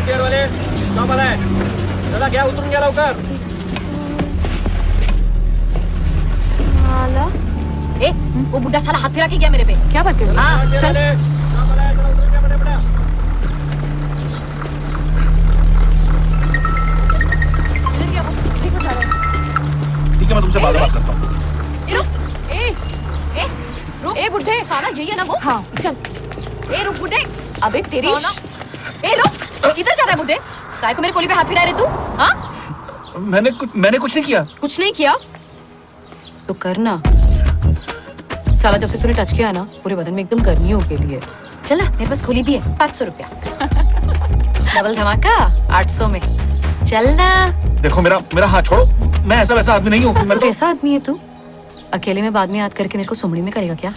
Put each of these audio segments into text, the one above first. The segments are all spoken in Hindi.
गियर वाले स्टॉप आलाय. चला घ्या उतरून घ्या लवकर. साला ए, वो बुड्ढा साला हाथ फिरा के गया मेरे पे. क्या बात कर रही है? हाँ, चल. स्टॉप आलाय, चला उतरून घ्या पटापट. इधर क्या वो देखो जा रहा है. ठीक है, मैं तुमसे बाद में बात करता हूँ. रुक. ए बुड्ढे. साला यही है ना वो. हाँ चल. ए रुक बुड्ढे. अबे तेरी ए रुक. किधर जा रहा है बुड्ढे? काय को मेरे कोली पे हाथ फिरा रहे तू? हाँ? मैंने कुछ नहीं किया. कुछ नहीं किया तो करना. साला जब से तूने टच किया ना पूरे बदन में एकदम गर्मी हो गई है. चल ना मेरे पास खोली भी है 500 रुपया. डबल धमाका 800 में. चल ना. देखो मेरा हाथ छोड़ो. मैं ऐसा वैसा आदमी नहीं हूँ. मैं तो तो कैसा आदमी है तू? अकेले में बाद में याद करके मेरे को सुमड़ी में करेगा क्या?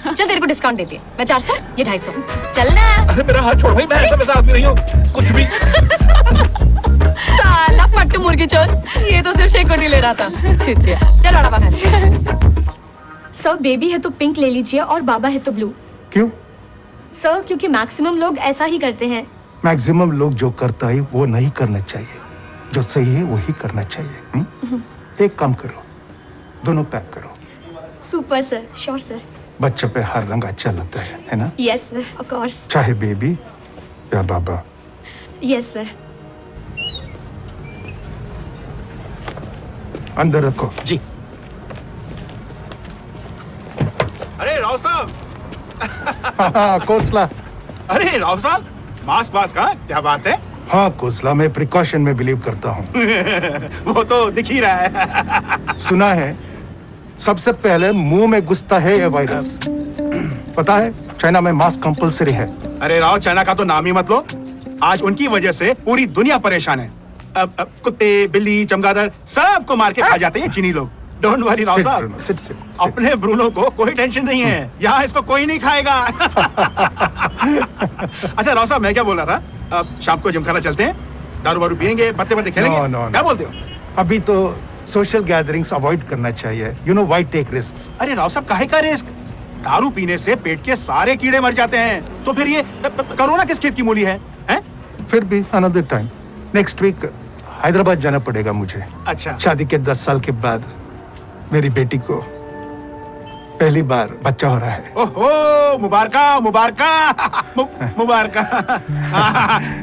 चल तेरे को डिस्काउंट देती है. मैं 400 ये 250. चल ना. अरे मेरा हाथ छोड़ भाई. मैं ऐसा वैसा आदमी नहीं हूँ कुछ भी. साला फट्टू मुर्गी चोर. ये तो सिर्फ शेक ले रहा था. चल बड़ा बात. सर बेबी है तो पिंक ले लीजिए और बाबा है तो ब्लू. क्यों? सर क्योंकि मैक्सिमम लोग ऐसा ही करते हैं. मैक्सिमम लोग जो करता है वो नहीं करना चाहिए. जो सही है वही करना चाहिए. एक काम करो, दोनों पैक करो. Super sir. Sure sir. बच्चे पे हर रंग अच्छा लगता है ना? Yes sir of course. चाहे बेबी या बाबा. Yes sir. अंदर रखो. जी. अरे राव साहब. हाँ कोसला. अरे राव साहब मास्क का क्या बात है. हाँ कोसला, मैं प्रिकॉशन में बिलीव करता हूँ. वो तो दिख ही रहा है. सुना है सबसे पहले मुंह में घुसता है ये वायरस. पता है चाइना में मास्क कंपलसरी है. अरे राव चाइना का तो नाम ही मत लो. आज उनकी वजह से पूरी दुनिया परेशान है. अब कुत्ते बिल्ली चमगादड़ सबको मार के खा जाते हैं चीनी लोग. डोंट वरी राव साहब. सिट. अपने ब्रूनो को कोई टेंशन नहीं है. यहाँ इसको कोई नहीं खाएगा. अच्छा राव साहब मैं क्या बोल रहा था. अब शाम को जिमखाना चलते हैं. दारू वारू पियेंगे पत्ते खेलेंगे. No. क्या बोलते हो? अभी तो सोशल गैदरिंग्स अवॉइड करना चाहिए. You know why take risk. अरे राव साहब काहे का रिस्क. दारू पीने से पेट के सारे कीड़े मर जाते हैं. तो फिर ये कोरोना किस खेत की मूली है? हैं? फिर भी another time. Next week Hyderabad जाना पड़ेगा मुझे. अच्छा. शादी के 10 साल के बाद मेरी बेटी को पहली बार बच्चा हो रहा है. ओहो मुबारका.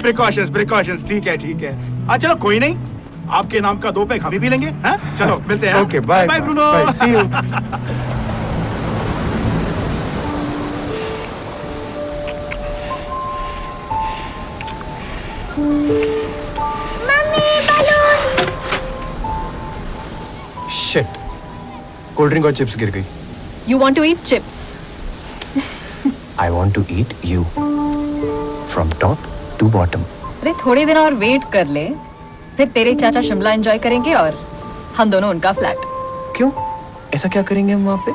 प्रिकॉशंस. ठीक है. चलो कोई नहीं. आपके नाम का 2 पैक हम ही पी लेंगे. हाँ? चलो मिलते हैं. Okay bye Bruno. Bye. See you. Shit. Cold drink और चिप्स गिर गई. You want to eat chips? I want to eat you. From top to bottom. अरे थोड़े दिन और वेट कर ले. फिर तेरे चाचा शिमला एंजॉय करेंगे और हम दोनों उनका फ्लैट. क्यों? ऐसा क्या करेंगे हम वहाँ पे?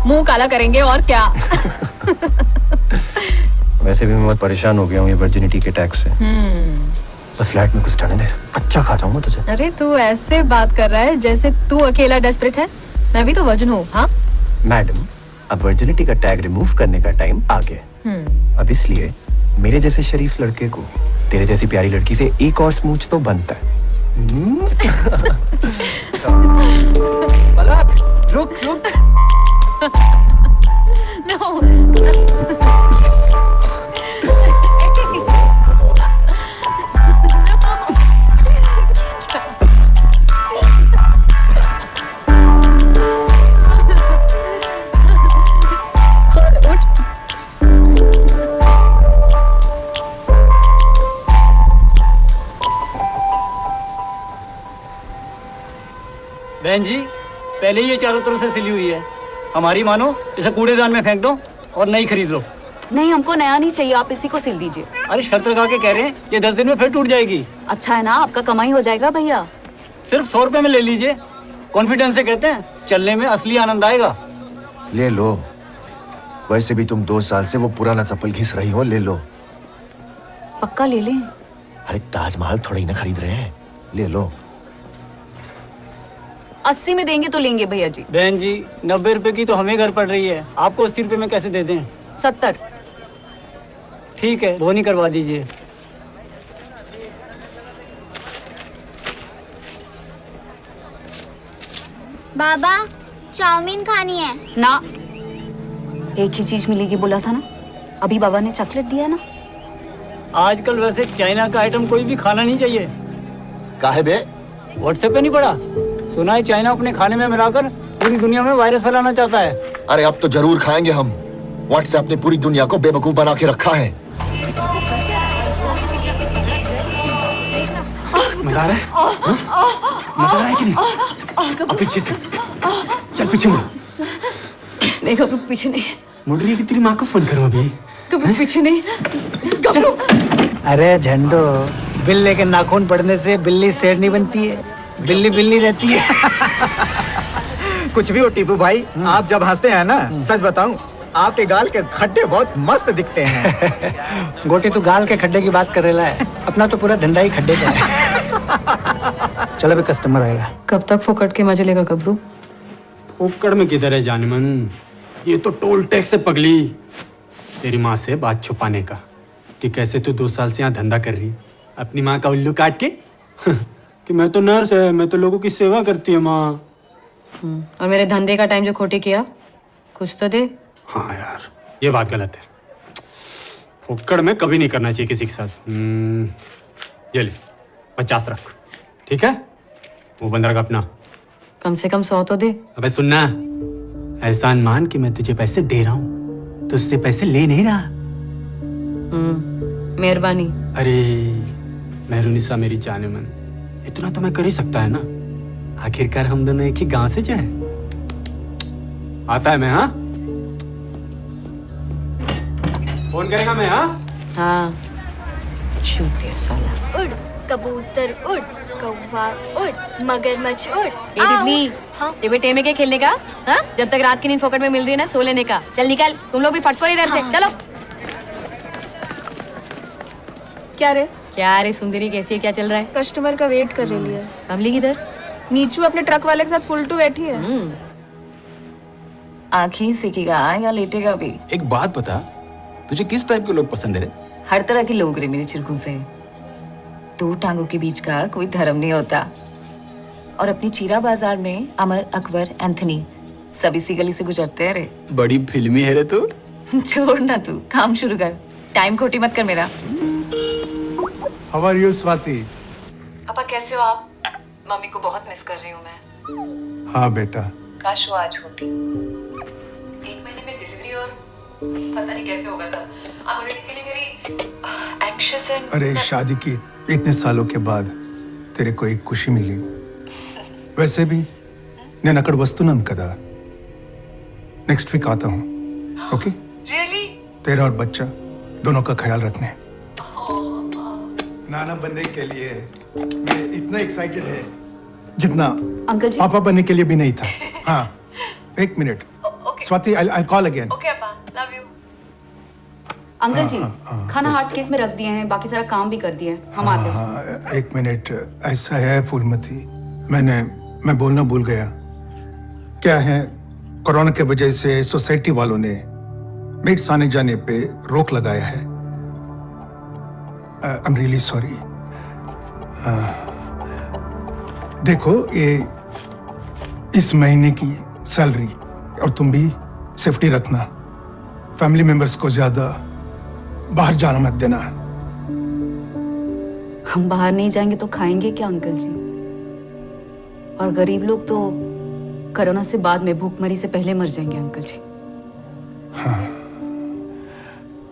मुंह काला करेंगे और क्या. वैसे भी मैं बहुत परेशान हो गया हूँ ये वर्जिनिटी के टैक्स से. बस फ्लैट में कुछ जाने दे. कच्चा खा जाऊंगा तुझे. अरे तू ऐसे बात कर रहा है जैसे तू अकेला डेस्परेट है. मैं भी तो वर्जिन हूँ. हाँ मैडम, अब वर्जिनिटी का टैग रिमूव करने का टाइम आ गया. अब इसलिए मेरे जैसे शरीफ लड़के को तेरे जैसी प्यारी लड़की से एक और स्मूच तो बनता है. पलक, रुक. No. बहन जी पहले ही ये चारों तरफ से सिली हुई है. हमारी मानो इसे कूड़ेदान में फेंक दो और नई खरीद लो. नहीं हमको नया नहीं चाहिए. आप इसी को सिल दीजिए. अरे शर्त लगा के कह रहे हैं ये 10 दिन में फिर टूट जाएगी. अच्छा है ना, आपका कमाई हो जाएगा भैया. सिर्फ 100 रुपए में ले लीजिए. कॉन्फिडेंस से कहते हैं चलने में असली आनंद आएगा. ले लो. वैसे भी तुम 2 साल से वो पुराना चप्पल घिस रही हो. ले लो. पक्का ले लें. अरे ताजमहल थोड़ा ही ना खरीद रहे हैं. ले लो. 80 में देंगे तो लेंगे भैया जी. बहन जी 90 रुपए की तो हमें घर पड़ रही है. आपको 80 रुपए में कैसे दे दें? 70. ठीक है बोनी करवा दीजिए. बाबा चाउमीन खानी है। ना, एक ही चीज मिलेगी बोला था ना। अभी बाबा ने चॉकलेट दिया ना। आजकल वैसे चाइना का आइटम कोई भी खाना नहीं चाहिए। काहे बे? व्हाट्सएप पे नहीं पड़ा? सुना है चाइना अपने खाने में मिलाकर पूरी दुनिया में वायरस फैलाना चाहता है। अरे अब तो जरूर खाएंगे हम। व्हाट्सएप ने पूरी दुनिया को बेवकूफ बना के रखा है। मजा आ रहा है? हाँ? मजा आ रहा है कि नहीं? अब पीछे से चल, पीछे मुड़। नहीं घबरू, पीछे नहीं। मुड़ रही है कि तेरी माँ को फोन करूँ अभी? घबरू, पीछे नहीं। घबरू। अरे झंडो, बिल्ले के नाखून पड़ने से बिल्ली शेर नहीं बनती है, बिल्ली बिल्ली रहती है। कुछ भी हो टीपू भाई, आप जब हंसते हैं ना, सच बताऊं, आपके गाल के खड्डे बहुत मस्त दिखते हैं। गोटी तू गाल के खड्डे की बात कर रहा है, अपना तो पूरा धंधा ही खड्डे का है। चलो भी कस्टमर आएगा। कब तक फोकट के मजे लेगा घबरू? पोकड़ में किधर है जानमन, ये तो टोल टैक्स से पगली। तेरी माँ से बात छुपाने का कि कैसे तू 2 साल से यहाँ धंधा कर रही अपनी माँ का उल्लू काट के। कि मैं तो नर्स है, मैं तो लोगों की सेवा करती है माँ। और मेरे धंधे का टाइम जो खोटे किया, कुछ तो दे। हाँ यार, ये बात गलत है। पोकड़ में कभी नहीं करना चाहिए किसी के साथ। ये ले 50 रख, ठीक है? वो बंद रख अपना। कम से कम 100 तो दे। अबे सुनना, एहसान मान कि मैं तुझे पैसे दे रहा हूँ, तुझसे पैसे ले नहीं रहा। मेहरबानी। अरे मेहरुनिसा मेरी जाने मन, इतना तो मैं कर ही सकता है ना। आखिरकार हम दोनों एक ही गांव से जाए। आता है मैं, हाँ? फोन करेगा मैं, हाँ? हाँ, चूतिया साला। उड़ कबूतर उड़, कौवा उड़, मगरमच्छ उड़। ए दिल्ली, हाँ? तेरे टेमे के खेलने का? हाँ? जब तक रात की नींद फोकट में मिल रही है ना, सो लेने का। चल निकल, तुम लोग भी फटको इधर से। चलो। क्या रे? क्या रे सुंदरी, कैसी है? क्या चल रहा है? कस्टमर का वेट कर रही है। कमली किधर? नीचू अपने ट्रक वाले के साथ फुल टू बैठी है। आंखें ही सेकेगा या लेटेगा भी। एक बात बता, तुझे किस टाइप के लोग पसंद है रे? हर तरह के लोग रे मेरे चिरकू से। 2 टांगों के बीच का कोई धर्म नहीं होता। और अपनी चीरा बाजार में अमर, अकबर, एंथनी सब इसी गली से गुजरते हैं रे। बड़ी फिल्मी है रे तू। छोड़ ना तू, काम शुरू कर। टाइम खोटी मत कर मेरा। How are you, Swati? पापा कैसे हो आप? मम्मी को बहुत मिस कर रही हूँ मैं। हाँ बेटा। काश वो आज होती। 1 महीने में डिलीवरी और पता नहीं कैसे होगा सब। I'm already feeling very anxious and अरे शादी की इतने सालों के बाद तेरे को एक खुशी मिली। वैसे भी నేను అక్కడ వస్తున్నాను కదా। नेक्स्ट वीक आता हूँ, ओके? Really? तेरा और बच्चा दोनों का ख्याल रखने। नाना बनने के लिए मैं इतना एक्साइटेड है जितना अंकल जी। पापा बनने के लिए भी नहीं था। हाँ, 1 minute Swati, I'll call again। Okay पापा, love you। अंकल जी, खाना हार्ड केस में रख दिए हैं, बाकी सारा काम भी कर दिए हैं। हम आते हैं। हाँ, 1 मिनट। ऐसा है फूलमती, मैं बोलना भूल गया। क्या है, कोरोना के वजह से सोसाइटी वालों ने मीट्स आने जाने पे रोक लगाया है। I am really sorry. देखो, ये इस महीने की सैलरी, और तुम भी सेफ्टी रखना। फैमिली मेंबर्स को ज्यादा बाहर जाना मत देना। हम बाहर नहीं जाएंगे तो खाएंगे क्या अंकल जी? और गरीब लोग तो कोरोना से बाद में भूखमरी से पहले मर जाएंगे अंकल जी। हाँ,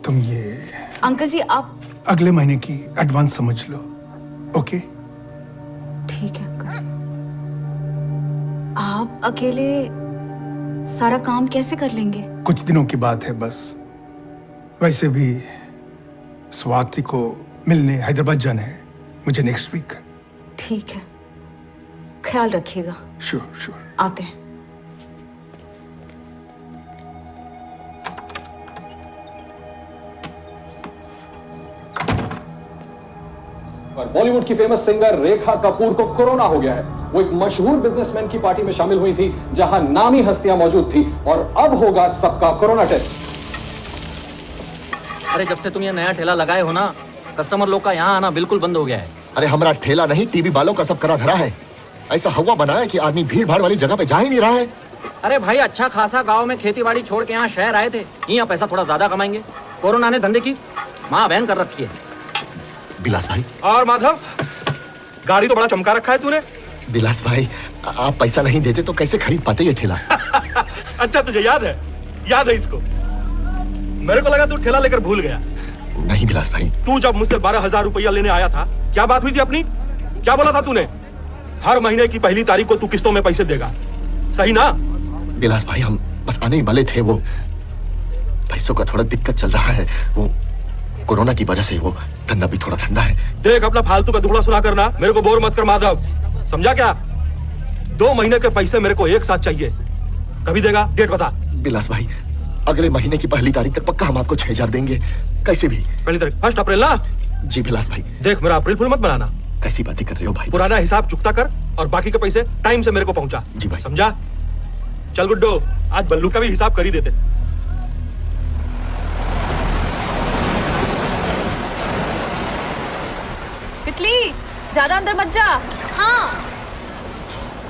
तुम ये अंकल जी आप अगले महीने की एडवांस समझ लो, ओके? ठीक है अंकल जी। आप अकेले सारा काम कैसे कर लेंगे? कुछ दिनों की बात है बस। वैसे भी स्वाति को मिलने हैदराबाद जाना है मुझे नेक्स्ट वीक। ठीक है, ख्याल रखिएगा। श्योर। आते हैं। और बॉलीवुड की फेमस सिंगर रेखा कपूर को कोरोना हो गया है। वो एक मशहूर बिजनेसमैन की पार्टी में शामिल हुई थी जहां नामी हस्तियां मौजूद थी, और अब होगा सबका कोरोना टेस्ट। अरे जब से तुम ये नया ठेला लगाए हो ना, कस्टमर लोग का यहाँ आना बिल्कुल बंद हो गया है। अरे हमारा ठेला नहीं, टीवी वालों का सब करा धरा है। ऐसा हवा बनाया कि आदमी भीड़ भाड़ वाली जगह पे जा ही नहीं रहा है। अरे भाई अच्छा खासा गांव में खेती बाड़ी छोड़ के यहाँ शहर आए थे, यहाँ पैसा थोड़ा ज्यादा कमाएंगे। कोरोना ने धंधे की माँ बहन कर रखी है। बिलास भाई। और माधव, गाड़ी तो बड़ा चमका रखा है तूने। बिलास भाई, आप पैसा नहीं देते तो कैसे खरीद पाते ये ठेला? अच्छा तुझे याद है इसको। मेरे को लगा तू ठेला लेकर भूल गया। नहीं बिलास भाई। तू जब मुझसे 12,000 रुपया लेने आया था, क्या बात हुई थी अपनी? क्या बोला था तूने? हर महीने की पहली तारीख को तू किस्तों में पैसे देगा, सही ना? बिलास भाई, हम बस आने ही वाले थे, वो पैसों का थोड़ा दिक्कत चल रहा है। वो कोरोना की वजह से वो धंधा भी थोड़ा ठंडा है। देख, अपना फालतू का दुखड़ा सुना करना, मेरे को बोर मत कर माधव, समझा क्या? 2 महीने के पैसे मेरे को एक साथ चाहिए। कभी देगा? डेट बता। बिलास भाई, अगले महीने की पहली तारीख तक पक्का हम आपको 6,000 देंगे, कैसे भी। पहली तारीख 1 अप्रैल ना? जी बिलास भाई। देख, मेरा अप्रैल फुल मत बनाना। कैसी बातें कर रहे हो भाई? पुराना हिसाब चुकता कर और बाकी के पैसे टाइम से मेरे को पहुंचा। जी भाई। समझा? चल गुड्डो, आज बल्लू का भी हिसाब कर ही देते। तितली, ज्यादा अंदर मत जा। हाँ।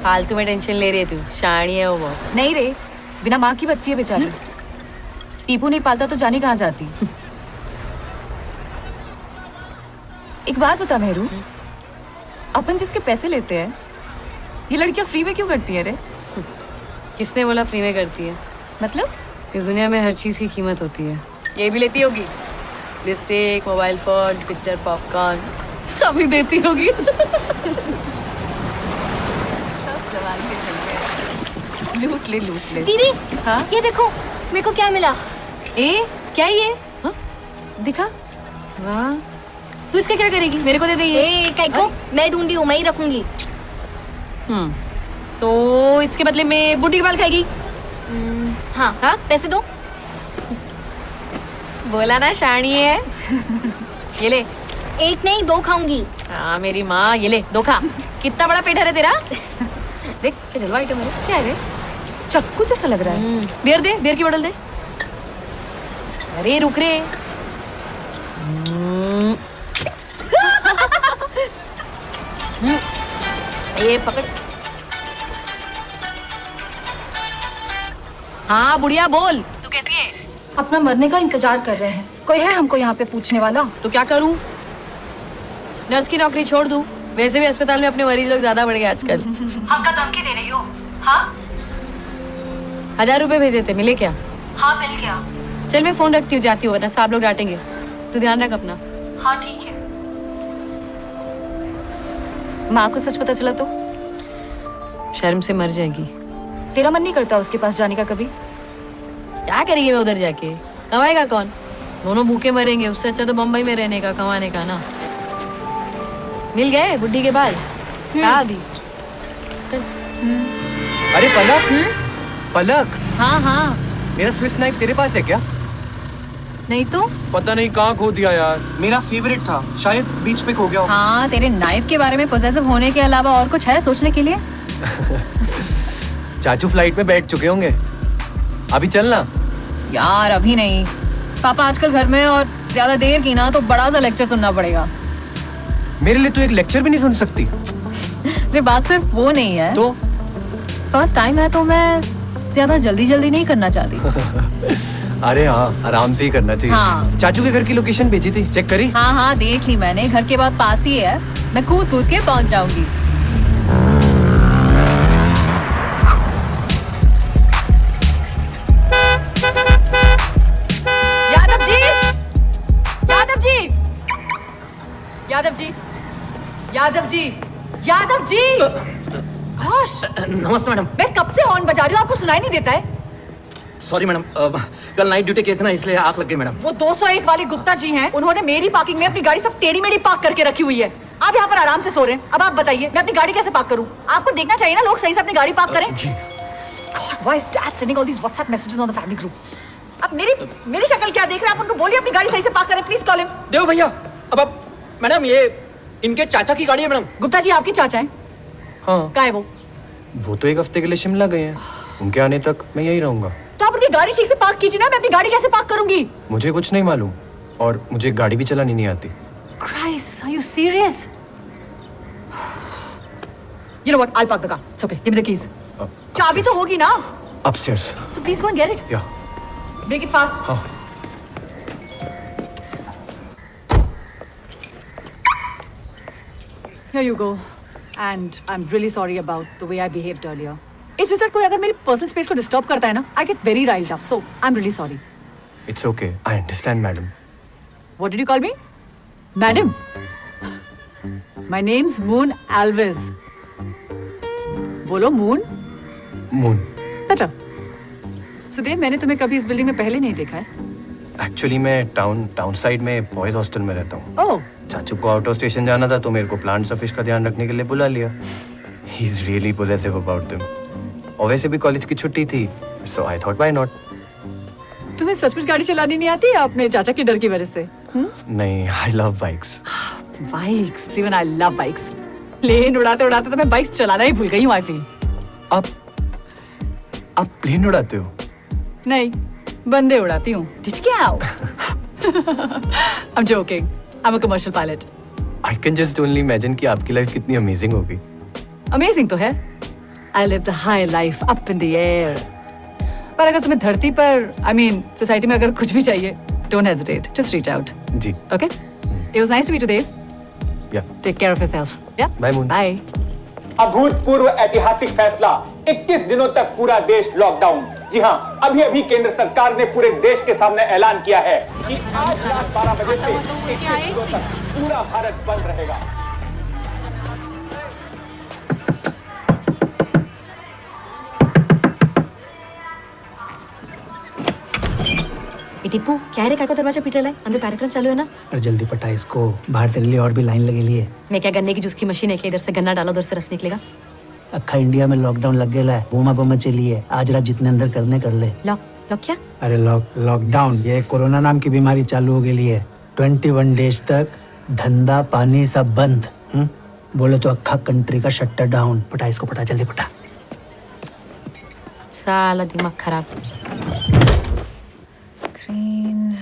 फालतू में टेंशन ले रही है तू, शानी है वो बहुत। नहीं रे, बिना माँ की बच्ची है बेचारी। टीपू नहीं पालता तो जाने कहाँ जाती। एक बात बता मेहरू, अपन जिसके पैसे लेते हैं, ये लड़कियां फ्री में क्यों करती है रे? किसने बोला फ्री में करती है? मतलब? इस दुनिया में हर चीज की कीमत होती है। ये भी लेती होगी, lipstick, mobile phone, picture, popcorn, सभी देती होगी। लूट ले लूट ले। दीदी, हाँ? ये देखो मेरे को क्या मिला। ए, क्या ये? हाँ? दिखा। वाह, तू इसका क्या करेगी? मेरे को दे दे ये। ए, को मैं ढूंढी हूँ, मैं ही रखूंगी। तो इसके बदले में बुड्ढी के बाल खाएगी? हाँ हाँ, पैसे दो। बोला ना शानी है। ये ले। एक नहीं 2 खाऊंगी। हाँ मेरी माँ, ये ले 2 खा। कितना बड़ा पेट है रे तेरा। देख क्या जलवा आइटम है। क्या है रे? चक्कू जैसा लग रहा है। बियर दे, बियर की बोतल दे। अरे रुक रे। ये पकड़। हाँ बुढ़िया बोल, तू कैसी है? अपना मरने का इंतजार कर रहे हैं। कोई है हमको यहाँ पे पूछने वाला? तो क्या करूँ? नर्स की नौकरी छोड़ दूँ? वैसे भी अस्पताल में अपने मरीज लोग ज्यादा बढ़ गए आजकल। हमका धमकी दे रही हो? हाँ 1000 रुपए भेजे थे, मिले क्या? हाँ मिल गया। चल मैं फोन रखती हूँ, जाती हूँ, वरना साहब लोग डांटेंगे। तू ध्यान रख अपना। हाँ ठीक है। माँ को सच पता चला तो? शर्म से मर जाएगी। तेरा मन नहीं करता उसके पास जाने का कभी? क्या करेगी मैं उधर जाके? कमाएगा कौन? दोनों भूखे मरेंगे, उससे अच्छा तो बम्बई में रहने का, कमाने का ना। मिल गए बुड्ढी के बाल? कहाँ अभी? अरे पलक, पलक। हाँ हाँ। मेरा स्विस नाइफ तेरे पास है क्या? नहीं तो? पता नहीं कहाँ खो दिया यार। मेरा फेवरेट था, शायद बीच पे खो गया हो। हाँ, तेरे नाइफ के बारे में पॉसेसिव होने के अलावा और कुछ है सोचने के लिए? चाचू फ्लाइट में बैठ चुके होंगे, अभी चलना। यार अभी नहीं, पापा आजकल घर में, और ज्यादा देर की ना तो बड़ा सा लेक्चर सुनना पड़ेगा। मेरे लिए तू एक लेक्चर भी नहीं सुन सकती? वे बात सिर्फ वो नहीं है तो फर्स्ट टाइम है तो मैं ज्यादा जल्दी जल्दी नहीं करना चाहती। अरे हाँ, आराम से ही करना चाहिए। हाँ। चाचू के घर की लोकेशन भेजी थी, चेक करी? हाँ हाँ देख ली मैंने, घर के बाद पास ही है, मैं कूद कूद के पहुंच जाऊंगी। यादव जी, यादव जी, यादव जी, यादव जी, यादव जी। गोश, नमस्ते मैडम। मैं कब से हॉर्न बजा रही हूँ, आपको सुनाई नहीं देता है? सॉरी मैडम, कल नाइट ड्यूटी किए थे ना, इसलिए आग लग गई मैडम। वो 201 वाले गुप्ता जी हैं, उन्होंने मेरी पार्किंग में अपनी गाड़ी सब टेढ़ी मेढ़ी पार्क करके रखी हुई है। आप यहाँ पर आराम से सो रहे हैं। अब आप बताइए मैं अपनी गाड़ी कैसे पार्क करूँ? आपको देखना चाहिए ना, लोग सही से अपनी गाड़ी पार्क करें। God, why is Dad sending all these WhatsApp messages on the family group? अब मेरी शक्ल क्या देख रहे हैं आप? उनको बोलिए अपनी गाड़ी सही से पार्क करें, प्लीज कॉल हिम। देव भैया, अब आप मैडम, ये इनके चाचा की गाड़ी है मैडम। गुप्ता जी आपके चाचा हैं? हाँ। क्या है वो तो 1 हफ्ते के लिए शिमला गए हैं, उनके आने तक मैं यही रहूंगा। तो आप उनकी गाड़ी ठीक से पार्क कीजिए ना, मैं अपनी गाड़ी कैसे पार्क करूंगी? मुझे कुछ नहीं मालूम, और मुझे गाड़ी भी चलानी नहीं आती। Christ, are you serious? You know what? I'll park the car. It's okay. Give me the keys. चाबी तो होगी ना? Upstairs. So please go and get it. Yeah. Make it fast. हाँ. Here you go. And I'm really sorry about the way I behaved earlier. It's just that कोई अगर मेरी personal space को disturb करता है ना, I get very riled up. So I'm really sorry. It's okay. I understand, madam. What did you call me? Madam. My name's Moon Alves. बोलो Moon. Moon. Better. सुदेव, मैंने तुम्हें कभी इस बिल्डिंग में पहले नहीं देखा है. Actually मैं टाउन साइड में बॉयज हॉस्टल में रहता हूँ. Oh. चाचू को आउट ऑफ स्टेशन जाना था तो मेरे को प्लांट्स और फिश का ध्यान रखने के लिए बुला लिया. He's really possessive about them. और वैसे भी कॉलेज की छुट्टी थी, so I thought why not. तुम्हें सचमुच गाड़ी चलानी नहीं आती या अपने चाचा के डर की वजह से? नहीं, I love bikes. Bikes, even I love bikes. Plane उड़ाते उड़ाते तो मैं बाइक्स चलाना ही भूल गई हूँ. I feel. आप प्लेन उड़ाते हो? नहीं, बंदे उड़ाती हूँ. Dichkau. I'm joking. I'm a commercial pilot. I can just only imagine कि आपकी लाइफ कितनी अमेजिंग होगी. Amazing तो है. I live the high life up in the air. पर अगर तुम्हें धरती पर, I mean, सोसाइटी में अगर कुछ भी चाहिए, don't hesitate. Just reach out. Ji. Okay? It was nice to meet you, Dave. Yeah. Take care of yourself. Yeah. Bye, Moon. Bye. अभूतपूर्व ऐतिहासिक फैसला, 21 दिनों तक पूरा देश लॉकडाउन. जी हां, अभी केंद्र सरकार ने पूरे देश के सामने ऐलान किया है कि आज रात 12 बजे से 21 दिनों तक पूरा भारत बंद रहेगा. टिप्पू, क्या है का दरवाजा पीट रहा है? अंदर कार्यक्रम चालू है ना? और जल्दी पटा इसको, बाहर तेरे लिए और भी लाइन लगेली है. मैं क्या गन्ने की जूस की मशीन है कि इधर से गन्ना डालो उधर से रस निकलेगा? अक्खा इंडिया में लॉकडाउन लग गया है. बोमा चली है. आज रात जितने अंदर करने कर ले. लॉक क्या? अरे लॉकडाउन, ये कोरोना नाम की बीमारी चालू हो गई है. 21 डेज तक धंधा पानी सब बंद. बोले तो अक्खा कंट्री का शटर डाउन. पटा इसको, पटा जल्दी पटा. साला दिमाग खराब. Green.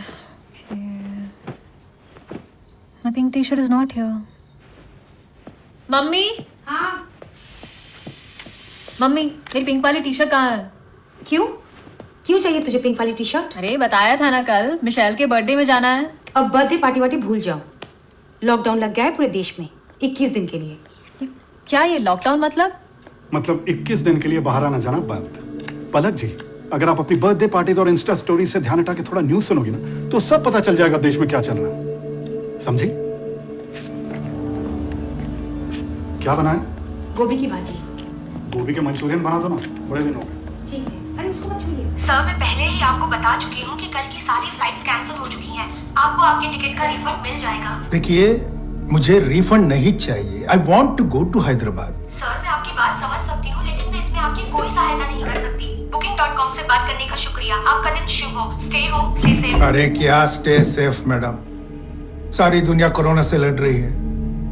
My pink t-shirt is not here. Mummy. हाँ. मम्मी, मेरी पिंक वाली टी-शर्ट कहाँ है? क्यों चाहिए तुझे पिंक वाली टी शर्ट? अरे बताया था ना कल, मिशेल के बर्थडे में जाना है. अब बर्थडे पार्टी वार्टी भूल जाओ. लॉकडाउन लग गया है पूरे देश में 21 दिन के लिए. क्या ये लॉकडाउन मतलब? 21 दिन के लिए बाहर आना जाना बंद. पलक जी, अगर आप अपनी बर्थडे पार्टी और इंस्टा स्टोरी से ध्यान हटा के थोड़ा न्यूज सुनोगी ना, तो सब पता चल जाएगा देश में क्या चल रहा है. समझी? क्या बना है? गोभी की भाजी. गोभी के मंचूरियन बना दो ना, बड़े दिन हो गए. ठीक है. अरे उसको मत छूइए. सर, मैं पहले ही आपको बता चुकी हूँ कि कल की सारी फ्लाइट्स कैंसिल हो चुकी हैं. आपको आपके टिकट का रिफंड मिल जाएगा. देखिए, मुझे रिफंड नहीं चाहिए. I want to go to Hyderabad. Sir, मैं आपकी बात समझ सकती हूँ, लेकिन मैं इसमें आपकी कोई सहायता नहीं कर सकती. Booking.com से बात करने का शुक्रिया. आपका दिन शुभ हो. Stay home, stay safe. अरे क्या स्टे सेफ मैडम? सारी दुनिया कोरोना से लड़ रही है.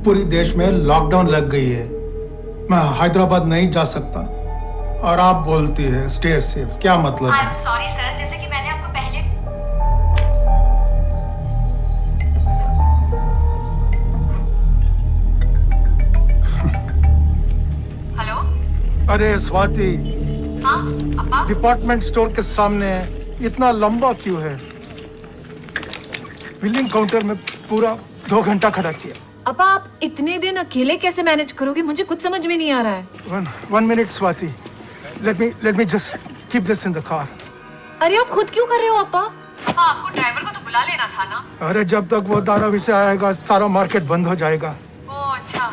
पूरी देश में लॉकडाउन लग गई है. मैं हैदराबाद नहीं जा सकता और आप बोलती है स्टे सेफ. क्या मतलब है? आई एम सॉरी सर, जैसे कि मैंने आपको पहले. हेलो. अरे स्वाति, हाँ अप्पा. डिपार्टमेंट स्टोर के सामने इतना लंबा क्यू है. बिलिंग काउंटर में पूरा 2 घंटा खड़ा किया. अब आप इतने दिन अकेले कैसे मैनेज करोगे? मुझे कुछ समझ में नहीं आ रहा है. One minute, Swati. Let me just keep this in the car. अरे आप खुद क्यों कर रहे हो अप्पा? हाँ, आपको ड्राइवर को तो बुला लेना था ना. अरे जब तक वो धारावी से आएगा सारा मार्केट बंद हो जाएगा. ओह अच्छा.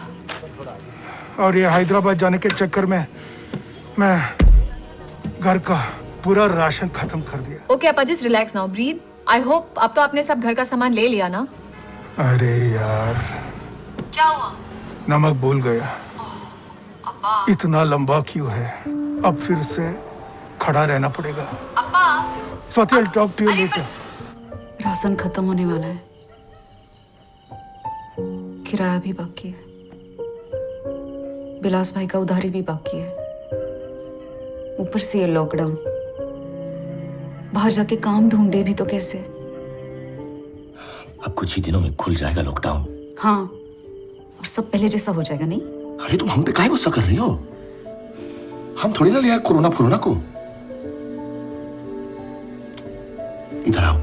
और ये हैदराबाद जाने के चक्कर में मैं घर का पूरा राशन खत्म कर दिया. ओके अप्पा, just relax now, breathe. I hope अब तो आपने सब घर का सामान ले लिया ना? अरे यार, क्या हुआ? नमक भूल गया. अप्पा. इतना लंबा क्यों है, अब फिर से खड़ा रहना पड़ेगा. अप्पा. Swati, I'll talk to you later. Ration खत्म होने वाला है. किराया भी बाकी है. बिलास भाई का उधारी भी बाकी है. ऊपर से ये लॉकडाउन. बाहर जाके काम ढूंढे भी तो कैसे? अब कुछ ही दिनों में खुल जाएगा लॉकडाउन. हाँ, और सब पहले जैसा हो जाएगा. नहीं, अरे तुम हम पे काहे गुस्सा कर रही हो? हम थोड़ी ना ले आए कोरोना फोरोना को। इधर आओ,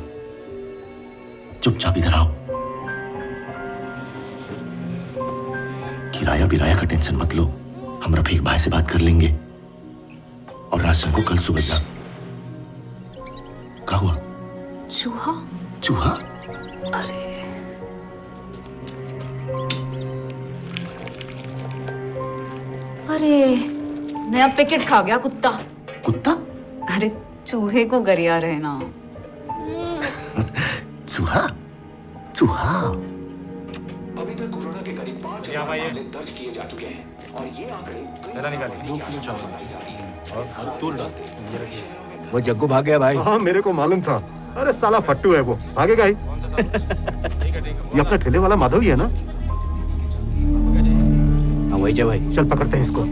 चुपचाप इधर आओ। किराया बिराया का टेंशन मत लो, हम रफीक भाई से बात कर लेंगे और राशन को कल सुबह जा। क्या हुआ? चूहा? चूहा? अरे अरे नया पैकेट खा गया कुत्ता। कुत्ता? अरे चूहे को गरिया रहे ना। चूहा? चूहा? अभी तक कोरोना के करीब 5,000 मामले दर्ज किए जा चुके हैं और ये आंकड़े वो जग्गू भाग गया भाई। हाँ मेरे को मालूम था। अरे साला फट्टू है वो, भागेगा ही। ये अपना ठेले वाला माधव ही है ना? हाँ वही है भाई। चल पकड़ते हैं इसको।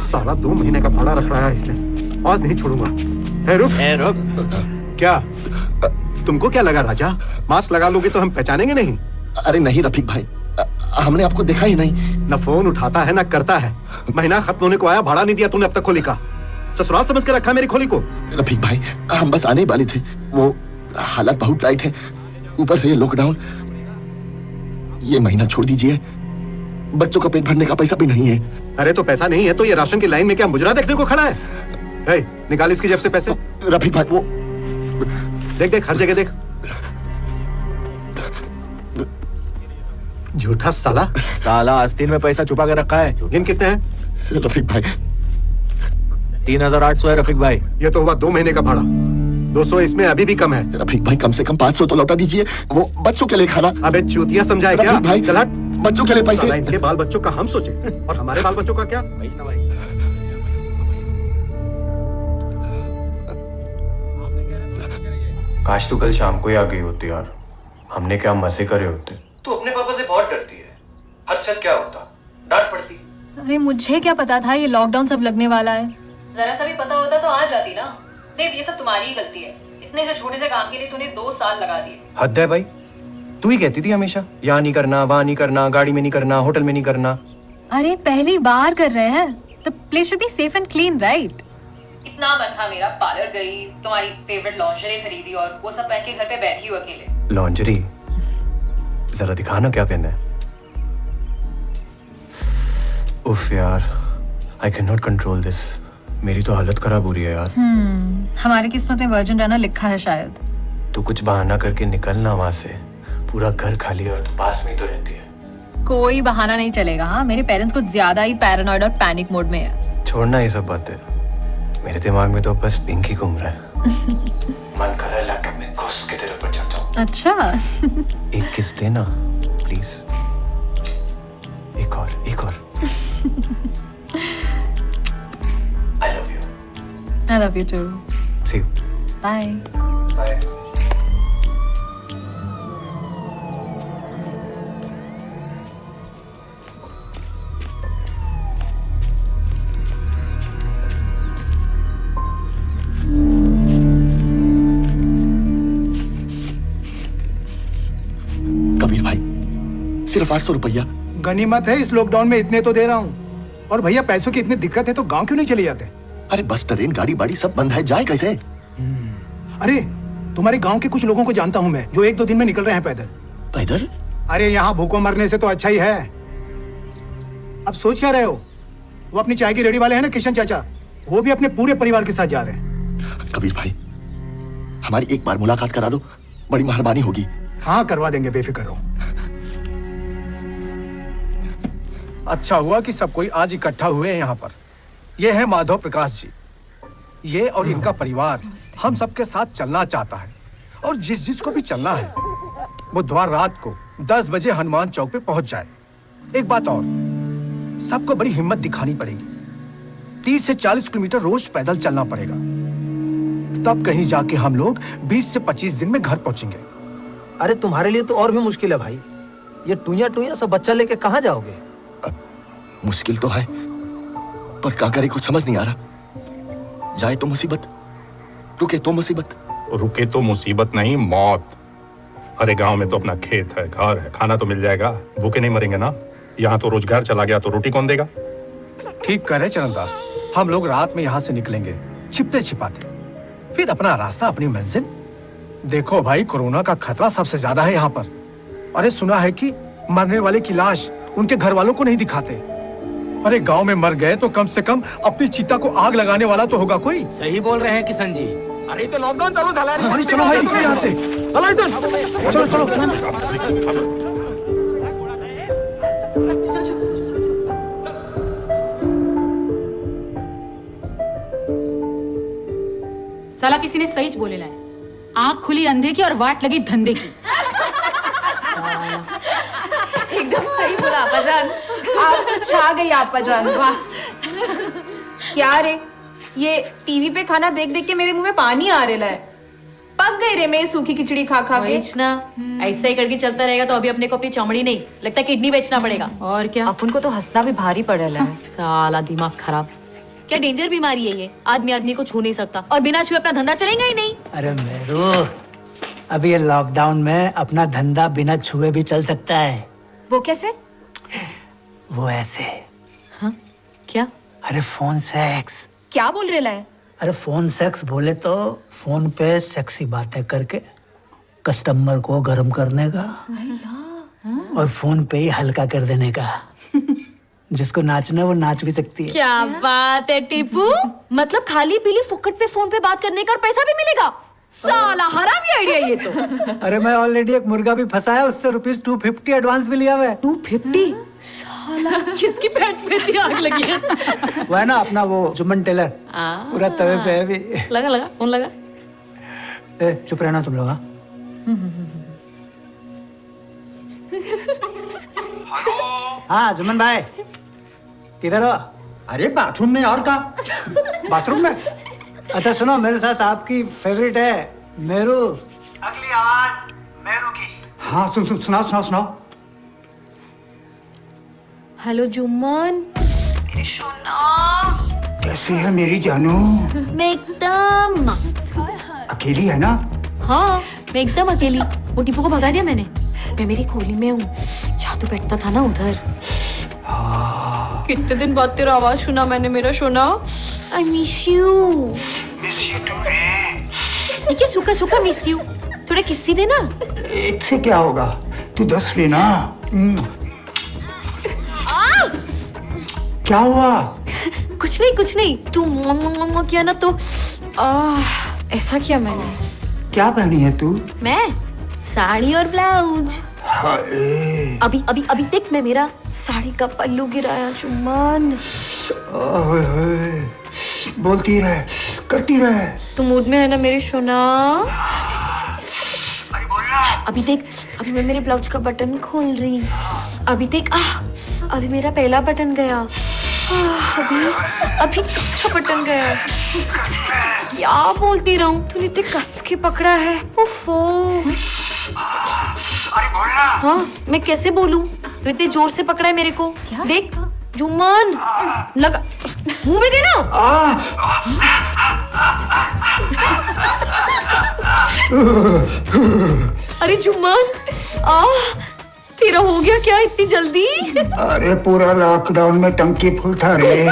साला 2 महीने का भाड़ा रख रहा है इसने, आज नहीं छोड़ूंगा। रुक क्या तुमको क्या लगा राजा, मास्क लगा लोगे तो हम पहचानेंगे नहीं? अरे नहीं रफीक भाई, हमने आपको देखा ही नहीं। न फोन उठाता है न करता है। महीना खत्म होने को आया, भाड़ा नहीं दिया तूने अब तक खोली का। ससुराल समझ के रखा मेरी खोली को। रफीक भाई हम बस आने ही वाले थे, वो हालात बहुत टाइट है, ऊपर से ये लॉकडाउन। ये महीना छोड़ दीजिए, बच्चों का पेट भरने का पैसा भी नहीं है। अरे तो पैसा नहीं है तो ये राशन की लाइन में क्या मुजरा देखने को खड़ा है? निकाल इसकी जेब से पैसे। रफीक भाई वो देख देख हर जगह देख। झूठा साला। साला आस्तीन में पैसा छुपा के रखा है। गिन कितने हैं? रफीक भाई 3,800 है रफीक भाई। ये तो हुआ 2 महीने का भाड़ा, 200 इसमें अभी भी कम है। रफीक भाई कम से कम 500 तो लौटा दीजिए, वो बच्चों के लिए खाना। अबे चूतिया समझाए क्या? रफीक भाई चल हट। बच्चों के लिए पैसे। इनके बाल बच्चों का हम सोचे और हमारे बाल बच्चों का क्या? काश तू कल शाम को ही आ गई होती यार, हमने क्या मजे करे होते। तू अपने पापा से बहुत डरती है, हर साल क्या होता, डांट पड़ती। अरे मुझे क्या पता था ये लॉकडाउन सब लगने वाला है। जरा सा भी पता होता तो आ जाती ना। देव ये सब तुम्हारी ही गलती है, इतने से छोटे से काम के लिए तूने 2 साल लगा दिए। हद है भाई, तू ही कहती थी हमेशा यहाँ नहीं करना, वहाँ नहीं करना, गाड़ी में नहीं करना, होटल में नहीं करना। अरे पहली बार कर रहे हैं तो place should be safe and clean, right? इतना मन था मेरा, पार्लर गई, तुम्हारी फेवरेट लॉन्जरी खरीदी और वो सब पहन के घर पे बैठी हूँ अकेले। लॉन्जरी? जरा दिखाना क्या पहना है। उफ यार, I can not control this. मेरी तो हालत खराब हो रही है यार। हमारी किस्मत में वर्जिन रहना लिखा है शायद। तू कुछ बहाना करके निकलना वहां से, पूरा घर खाली और तू पास में ही तो रहती है। कोई बहाना नहीं चलेगा। हाँ मेरे पेरेंट्स कुछ ज्यादा ही पैरानॉइड और पैनिक मोड में है। छोड़ना ये सब बातें, मेरे दिमाग में तो बस पिंक ही घूम रहा है। मन कर रहा है लैपटॉप में घुस के तेरे ऊपर चढ़ जाऊं। अच्छा एक किस देना प्लीज। एक और I love you too. See you. Bye. Bye. Kabir भाई सिर्फ 800 रुपया। गनीमत है, इस लॉकडाउन में इतने तो दे रहा हूँ। और भैया पैसों की इतनी दिक्कत है तो गांव क्यों नहीं चले जाते? अरे बस ट्रेन गाड़ी बाड़ी सब बंद है, जाए कैसे? अरे तुम्हारे गांव के कुछ लोगों को जानता हूं मैं, जो 1-2 दिन में निकल रहे हैं पैदल। पैदल? अरे यहाँ भूखों मरने से तो अच्छा ही है। अब सोच क्या रहे हो? वो अपनी चाय की रेडी वाले हैं ना किशन चाचा, वो भी अपने पूरे परिवार के साथ जा रहे हैं। कबीर भाई हमारी एक बार मुलाकात करा दो, बड़ी मेहरबानी होगी। हाँ करवा देंगे, बेफिक्र रहो। अच्छा हुआ कि सब कोई आज इकट्ठा हुए हैं यहाँ पर। ये है माधव प्रकाश जी। ये और इनका परिवार हम सबके साथ चलना चाहता है और जिस जिसको भी चलना है बुधवार रात को 10 बजे हनुमान चौक पे पहुंच जाए। एक बात और, सबको बड़ी हिम्मत दिखानी पड़ेगी। 30 से 40 किलोमीटर रोज पैदल चलना पड़ेगा, तब कहीं जाके हम लोग 20 से 25 दिन में घर पहुंचेंगे। अरे तुम्हारे लिए तो और भी मुश्किल है भाई, ये टूया सब बच्चा लेके कहाँ जाओगे? मुश्किल तो है पर क्या करे कुछ समझ नहीं आ रहा। जाए तो मुसीबत, रुके तो मुसीबत। रुके तो मुसीबत नहीं, मौत। अरे गांव में तो अपना खेत है, घर है, खाना तो मिल जाएगा, भूखे नहीं मरेंगे ना। यहाँ तो रोजगार चला गया तो रोटी कौन देगा? ठीक करे चरणदास, हम लोग रात में यहाँ से निकलेंगे छिपते छिपाते, फिर अपना रास्ता अपनी मंजिल। देखो भाई, कोरोना का खतरा सबसे ज्यादा है यहाँ पर। अरे सुना है कि मरने वाले की लाश उनके घर वालों को नहीं दिखाते। अरे गांव में मर गए तो कम से कम अपनी चिता को आग लगाने वाला तो होगा कोई। सही बोल रहे हैं किशन जी। अरे तो लॉकडाउन चालू झाला रे. अरे चलो भाई निकलो यहाँ से। चलो चलो चलो। साला किसी ने सही बोले लाए, आंख खुली अंधे की और वाट लगी धंधे की। एकदम सही बोला आपाजान। आप तो छा गई आपाजान, वाह। क्या रे, ये टीवी पे खाना देख देख के मेरे मुंह में पानी आ रहा है। पक गई रे मैं सूखी खिचड़ी खा खा के। बेचना ऐसा ही करके चलता रहेगा तो अभी अपने को अपनी चमड़ी नहीं लगता किडनी बेचना पड़ेगा। और क्या, अपन को तो हंसना भी भारी पड़ रहा है। साला दिमाग खराब। क्या डेंजर बीमारी है ये, आदमी आदमी को छू नहीं सकता और बिना छुए अपना धंधा चलेगा ही नहीं। अरे मेरू, अभी ये लॉकडाउन में अपना धंधा बिना छुए भी चल सकता है। वो कैसे? वो ऐसे। हाँ क्या? अरे फोन सेक्स। क्या बोल रहे है? अरे फोन सेक्स बोले तो फोन पे सेक्सी बातें करके कस्टमर को गर्म करने का और फोन पे ही हल्का कर देने का। जिसको नाचना वो नाच भी सकती है। क्या बात है टीपू, मतलब खाली पीली फुकट पे फोन पे बात करने का और पैसा भी मिलेगा। साला हरामी आइडिया ये तो। अरे मैं ऑलरेडी एक मुर्गा भी फंसाया, उससे ₹250 एडवांस भी लिया हुआ है। 250? साला किसकी पेट पे इतनी आग लगी है? वो है ना अपना वो जुम्मन टेलर, पूरा तवे पे है अभी। लगा लगा फोन लगा। ए, चुप रहना तुम लोग। हाँ जुम्मन भाई, किधर हो? अरे बाथरूम में। और का बाथरूम में? अच्छा सुनो, मेरे साथ आपकी फेवरेट है मेरू। अगली आवाज मेरू की। हाँ सुनाओ सुनाओ सुनाओ। हेलो जुम्मन, मेरे सोना कैसी है मेरी जानू? मैं एकदम मस्त। अकेली है ना? हाँ मैं एकदम अकेली। वो टीपू को भगा दिया मैंने। मैं मेरी खोली में हूँ, जादू बैठता था ना उधर। कितने दिन बाद तेरा आवाज सुना मैंने मेरा सोना। I miss you. Miss you too रे। ये क्या सूखा सूखा मिस यू? थोड़ा किस्सी देना। एक से क्या होगा, तू 10 लेना। क्या हुआ? कुछ नहीं तू मुआ किया ना तो ऐसा किया मैंने। क्या पहनी है तू? मैं साड़ी और ब्लाउज। हाय। अभी देख, मैं मेरा साड़ी का पल्लू गिराया जुम्मन। ओए होए, बोलती रहे, करती रहे। तू मूड में है ना मेरी सोना? अभी देख, अभी मैं मेरे ब्लाउज का बटन खोल रही। अभी देख, अभी मेरा पहला बटन गया। अभी दूसरा बटन गया। क्या बोलती रहूं, तूने इतने कस के पकड़ा है। उफ़ो। अरे बोलना। हाँ मैं कैसे बोलूं, तू इतने जोर से पकड़ा है मेरे को। देख जुम्मन, लगा मुंह में देना। अरे जुम्मन, तेरा हो गया क्या इतनी जल्दी? अरे पूरा लॉकडाउन में टंकी फुल था रे।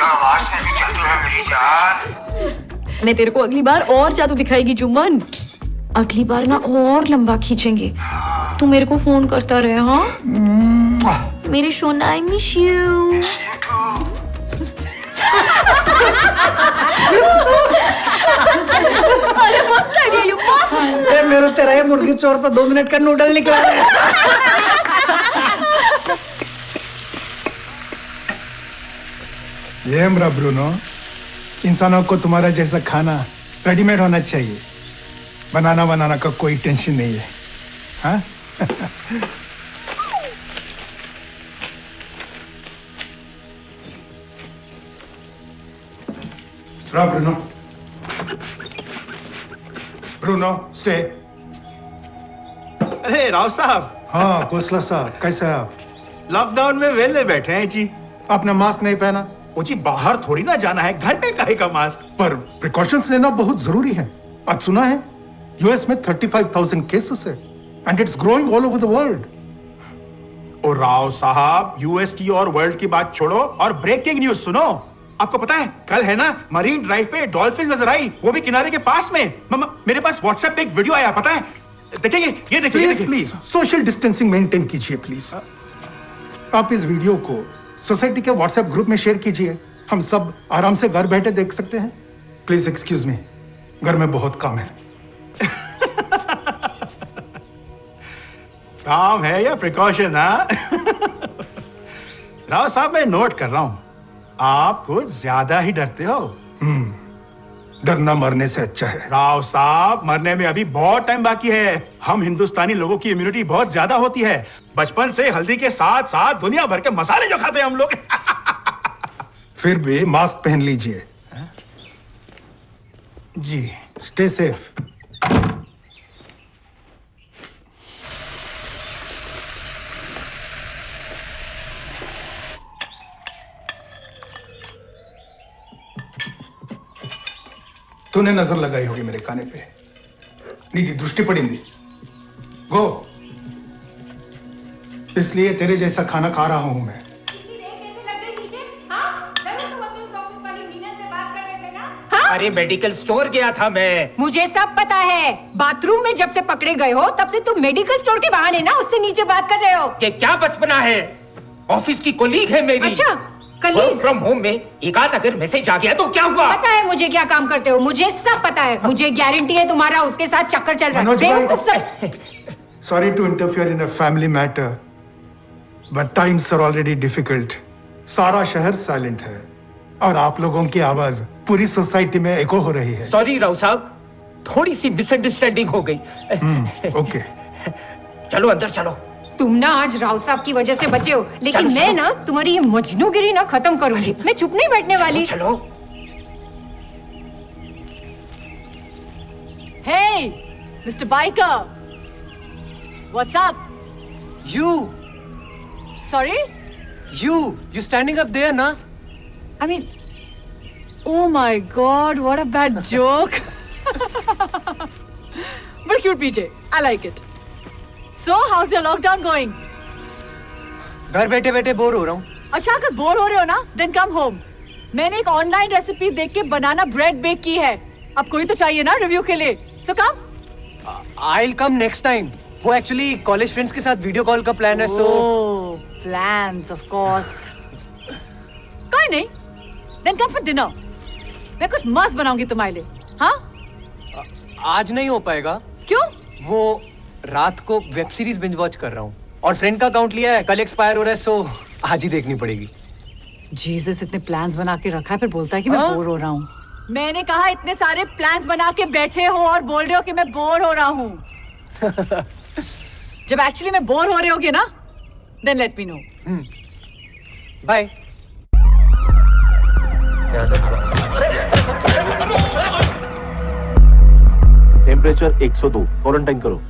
आवाज में भी जादू है मेरी जान। मैं तेरे को अगली बार और जादू दिखाएगी जुम्मन। अगली बार ना और लंबा खींचेंगे। तू मेरे को फोन करता रहे। हाँ मेरे सोना, आई मिस यू। अरे मस्त आइडिया यू, मस्त। अरे मेरे तेरा ये मुर्गी चोर तो 2 मिनट का नूडल निकला है। ये मेरा ब्रूनो, इंसानों को तुम्हारा जैसा खाना रेडीमेड होना चाहिए। बनाना का कोई टेंशन नहीं है। हाँ? Bruno stay. अरे राव साहब। हाँ कोसला साहब, कैसे हैं आप? लॉकडाउन में वेले बैठे हैं जी। आपने मास्क नहीं पहना? वो जी बाहर थोड़ी ना जाना है, घर पे काहे का मास्क? पर प्रिकॉशंस लेना बहुत जरूरी है। आज सुना है यूएस में 35,000 केसेस है and it's growing all over the world. Oh Rao साहब, यूएस की और वर्ल्ड की बात छोड़ो और ब्रेकिंग न्यूज सुनो। आपको पता है कल है ना मरीन ड्राइव पे डॉल्फिन नजर आई, वो भी किनारे के पास में। मेरे पास व्हाट्सएप पे एक वीडियो आया, पता है? देखिए ये देखिए। प्लीज सोशल डिस्टेंसिंग मेंटेन कीजिए प्लीज। आप इस वीडियो को सोसाइटी के व्हाट्सएप ग्रुप में शेयर कीजिए, हम सब आराम से घर बैठे देख सकते हैं। प्लीज एक्सक्यूज मी, घर में बहुत काम है। काम है या प्रिकॉशन? हाँ राव साहब, मैं नोट कर रहा हूं, आप कुछ ज्यादा ही डरते हो। डरना मरने से अच्छा है। राव साहब, मरने में अभी बहुत टाइम बाकी है। हम हिंदुस्तानी लोगों की इम्यूनिटी बहुत ज्यादा होती है। बचपन से हल्दी के साथ साथ दुनिया भर के मसाले जो खाते हैं हम लोग। फिर भी मास्क पहन लीजिए। जी। Stay safe. तूने नजर लगाई होगी मेरे खाने पे, नीति दृष्टि पड़ी गो, इसलिए तेरे जैसा खाना खा रहा हूं मैं। अरे मेडिकल स्टोर गया था मैं। मुझे सब पता है। बाथरूम में जब से पकड़े गए हो तब से तुम मेडिकल स्टोर के बहाने ना उससे नीचे बात कर रहे हो। क्या बचपना है? ऑफिस की कोलीग है मेरी। अच्छा, कलीग फ्रॉम होम में एक आध अगर मैसेज आ गया तो क्या हुआ? पता है मुझे क्या काम करते हो, मुझे सब पता है। मुझे गारंटी है तुम्हारा उसके साथ चक्कर चल रहा है। Sorry to interfere in a family matter, but times are already difficult. सारा शहर साइलेंट है और आप लोगों की आवाज पूरी सोसाइटी में एको हो रही है। सॉरी राव साहब, थोड़ी सी मिसअंडरस्टैंडिंग हो गई। ओके, चलो अंदर चलो। तुम ना आज राव साहब की वजह से बचे हो, लेकिन चलो, मैं चलो। ना तुम्हारी ये मजनूगिरी ना खत्म करूंगी। मैं चुप नहीं बैठने वाली। चलो। Hey, Mr. Biker. What's up? You Sorry? you standing up there, na? I mean, oh my God, what a bad joke. But cute, PJ. I like it. So, how's your lockdown going? घर बैठे बैठे बोर हो रहा हूँ। अच्छा, अगर बोर हो रहे हो ना, then come home. मैंने एक ऑनलाइन रेसिपी देख के बनाना ब्रेड बेक की है। अब कोई तो चाहिए ना रिव्यू के लिए। So come. I'll come next time. वो एक्चुअली कॉलेज फ्रेंड्स के साथ वीडियो कॉल का प्लान है। Oh, plans, of course. कोई नहीं, then come for dinner. मैं कुछ मस्त बनाऊंगी तुम्हारे लिए, हाँ? आज नहीं हो पाएगा। क्यों? वो रात को वेब सीरीज बिंज वॉच कर रहा हूँ और फ्रेंड का अकाउंट लिया है, कल एक्सपायर हो रहा है, सो आज ही देखनी पड़ेगी। जीसस, इतने प्लान्स बना के रखा है, फिर बोलता है कि मैं बोर हो रहा हूँ। मैंने कहा इतने सारे प्लान्स बना के बैठे हो और बोल रहे हो कि मैं बोर हो रहा हूँ। जब एक्चुअली मैं बोर हो रहे होगे ना, then let me know. Bye. Temperature 102, quarantine करो।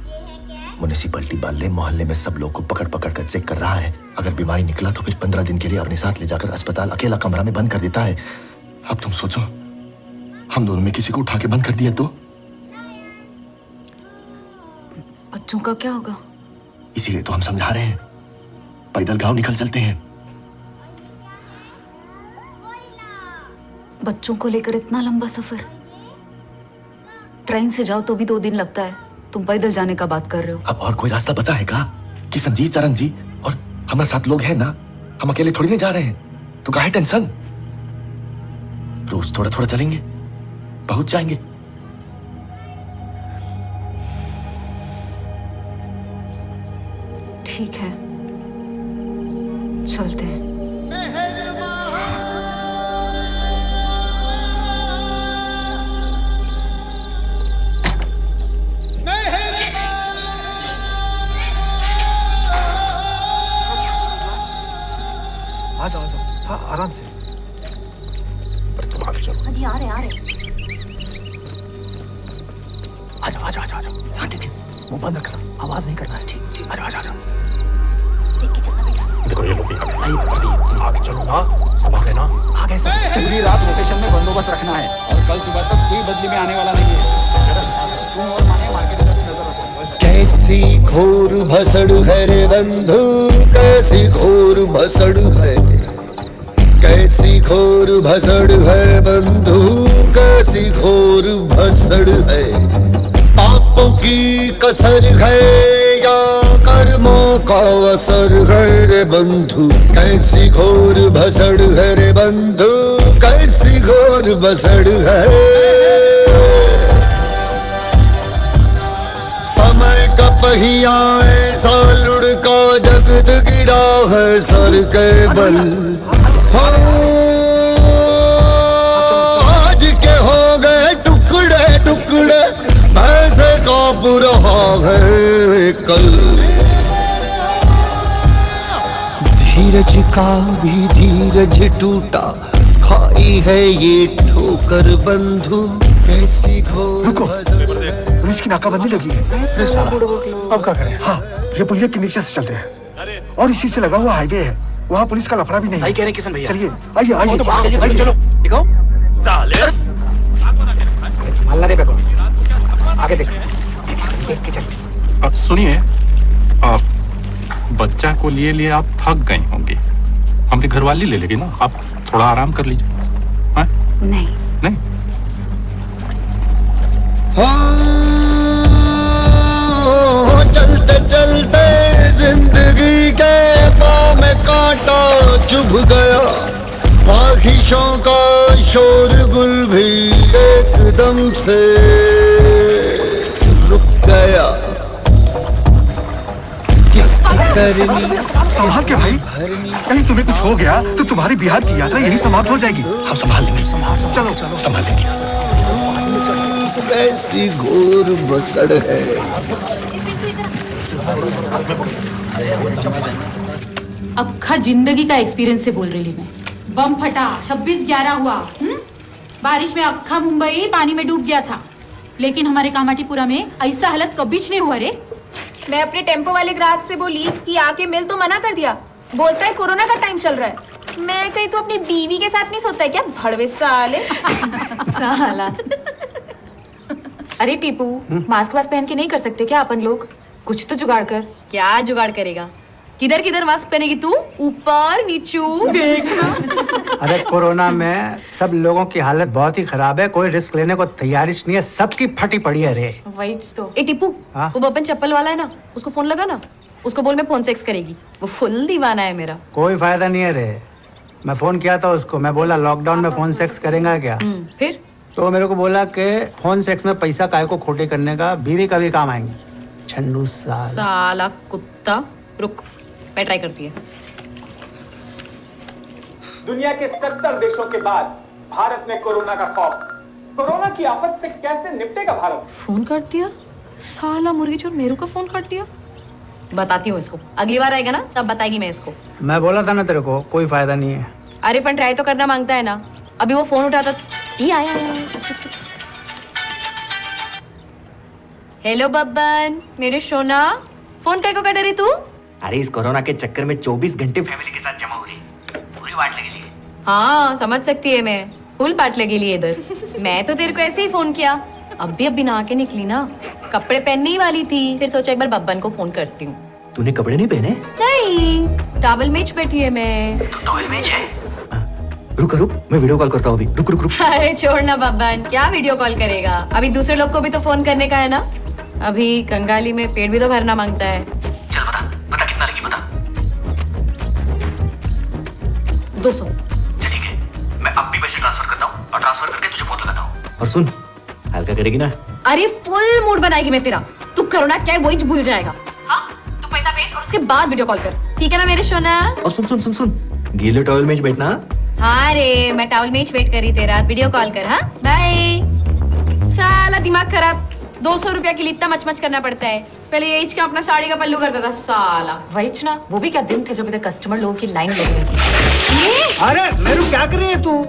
म्युनिसिपैलिटी वाले मोहल्ले में सब लोग को पकड़ पकड़ कर चेक कर रहा है। अगर बीमारी निकला तो फिर 15 दिन के लिए अपने साथ ले जाकर अस्पताल अकेला कमरा में बंद कर देता है। अब तुम सोचो, हम दोनों में किसी को उठा के बंद कर दिया तो? बच्चों का क्या होगा? इसीलिए तो हम समझा रहे हैं, पैदल गांव निकल चलते हैं। बच्चों को लेकर इतना लंबा सफर, ट्रेन से जाओ तो भी 2 दिन लगता है, तुम पैदल जाने का बात कर रहे हो। अब और कोई रास्ता बचा है का? किशन जी, चरण जी और हमारे साथ लोग हैं ना, हम अकेले थोड़ी नहीं जा रहे हैं, तो काहे टेंशन? रोज थोड़ा थोड़ा चलेंगे, पहुंच जाएंगे। ठीक है, चलते हैं। आ जाओ, हाँ आराम से। तुम आगे चलो। हाँ जी, आ रहे। आ जाओ। हाँ ठीक है, मुंह बंद रखना, आवाज नहीं करना है। ठीक। आ जाओ। देखो ये लोग भी आगे चलो ना, संभाल लेना। आगे से पूरी रात लोकेशन में बंदोबस्त रखना है और कल सुबह तक कोई बदली में आने वाला नहीं है। तुम और माने मार्केट में नजर रखो। कैसी घोर भसड़ है रे बंधु, कैसी घोर भसड़ है, कैसी घोर भसड़ है बंधु, कैसी घोर भसड़ है। पापों की कसर है या कर्मों का असर है रे बंधु, कैसी घोर भसड़ है रे बंधु, कैसी घोर भसड़ है। समय का पहिया ऐसा लुढ़का जगत गिरा है सर के बल। आज के हो गए टुकड़े टुकड़े, भैंसे कांप रहा है कल। धीरज का भी धीरज टूटा, खाई है ये ठोकर बंधु, कैसी घोर। रुको, पुलिस की नाकाबंदी लगी है। अब क्या करें? हाँ, ये पुलिया के नीचे से चलते हैं और इसी से लगा हुआ हाईवे है, वहाँ पुलिस का लफड़ा भी नहीं। सही कह रहे हैं किशन भैया। चलिए आइए आइए तो बाहर चलिए, चलो दिखाओ साले। संभालना रे बेको, आगे देख, देख के चल। सुनिए, बच्चा को लिए लिए आप थक गए होंगे, हमारी घरवाली ले लेगी ना, आप थोड़ा आराम कर लीजिए। हाँ? नहीं नहीं चलते चलते जिंदगी के पाँव में कांटा चुभ गया, ख्वाहिशों का शोरगुल भी एकदम से रुक गया। किसकी करनी संभाल के भाई, कहीं तुम्हें कुछ हो गया तो तुम्हारी बिहार की यात्रा यही समाप्त हो जाएगी। हम संभाल लेंगे, चलो चलो संभाल लेंगे। कैसी घोर बसड़ है। अक्खा जिंदगी का एक्सपीरियंस से बोल रही मैं। बम फटा, 26/11 हुआ। बारिश में अक्खा मुंबई पानी में डूब गया था, लेकिन हमारे कामाटीपुरा में ऐसा हालत कभी नहीं हुआ रे। मैं अपने टेम्पो वाले ग्राहक से बोली कि आके मिल, तो मना कर दिया। बोलता है कोरोना का टाइम चल रहा है। मैं कहीं तो अपनी बीवी के साथ नहीं सोता है क्या, भड़वे साले। साला। अरे टीपू, मास्क वास्क पहन के नहीं कर सकते क्या अपन लोग? कुछ तो जुगाड़ कर। क्या जुगाड़ करेगा? किधर किधर मास्क पहनेगी तू? ऊपर नीचू देखना। अरे कोरोना में सब लोगों की हालत बहुत ही खराब है, कोई रिस्क लेने को तैयार ही नहीं है, सबकी फटी पड़ी है रे। वही तो। ए टीपू, वो बबन चप्पल वाला है ना, उसको फोन लगा ना, उसको बोल मैं फोन सेक्स करेगी, वो फुल दीवाना है मेरा। कोई फायदा नहीं है रे। मैं फोन किया था उसको, मैं बोला लॉकडाउन में फोन सेक्स करेगा क्या? फिर तो मेरे को बोला कि फोन सेक्स में पैसा काय को खोटे करने का, बीवी का भी काम आएंगे। छन्नू साला कुत्ता। रुक, मैं ट्राई करती है। दुनिया के 70 देशों के बाद भारत में कोरोना का खौफ। कोरोना की आफत से कैसे निपटेगा भारत? फोन काट दिया साला मुर्गी चोर, मेरू का फोन काट दिया। बताती हूँ इसको, अगली बार आएगा ना तब बताएगी मैं इसको। मैं बोला था ना तेरे को, कोई फायदा नहीं है। अरे पण ट्राई तो करना मांगता है ना। अभी वो फोन उठाता ये आया। चुप चुप चुप। हेलो बब्बन, मेरे सोना, फोन काय को काट रही तू? अरे इस कोरोना के चक्कर में 24 घंटे फैमिली के साथ जमा हो रही, पूरी वाट लगी है। हाँ समझ सकती है मैं, फुल बाटले के लिए इधर। मैं तो तेरे को ऐसे ही फोन किया, अभी नहा के निकली ना, कपड़े पहनने ही वाली थी, फिर सोचा एक बार बब्बन को फोन करती हूँ। तूने कपड़े नहीं पहने? नहीं, टॉवल में बैठी है मैं। टॉवल में है? रुक रुक, मैं वीडियो कॉल करता हूँ अभी। रुक रुक रुक। अरे छोड़ ना बब्बन, क्या वीडियो कॉल करेगा? अभी दूसरे लोग को भी तो फोन करने का है ना। अभी कंगाली में पेट भी तो भरना मांगता है। चल बता कितना लगी, बता। 200। चल ठीक है, मैं अब भी पैसे ट्रांसफर करता हूँ और ट्रांसफर करके तुझे फोन लगाता हूँ। और सुन, हल्का करेगी ना? अरे फुल मूड बनाएगी मैं तेरा। तू कोरोना क्या है वही भूल जाएगा। हाँ, तू पैसा भेज और उसके बाद वीडियो कॉल कर, ठीक है ना मेरे सोना? और सुन सुन सुन सुन, गीले टॉवल में बैठना। हाँ रे, मैं टॉवल में ही वेट करी तेरा, वीडियो कॉल कर। हाँ बाय। साला दिमाग खराब, 200 रुपया के लिए इतना मच करना पड़ता है। पहले ये का अपना साड़ी का पल्लू करता था साला। वही ना, वो भी क्या दिन थे जब इधर कस्टमर लोगों की लाइन लग रही थी। अरे मेरू क्या कर रही है तू?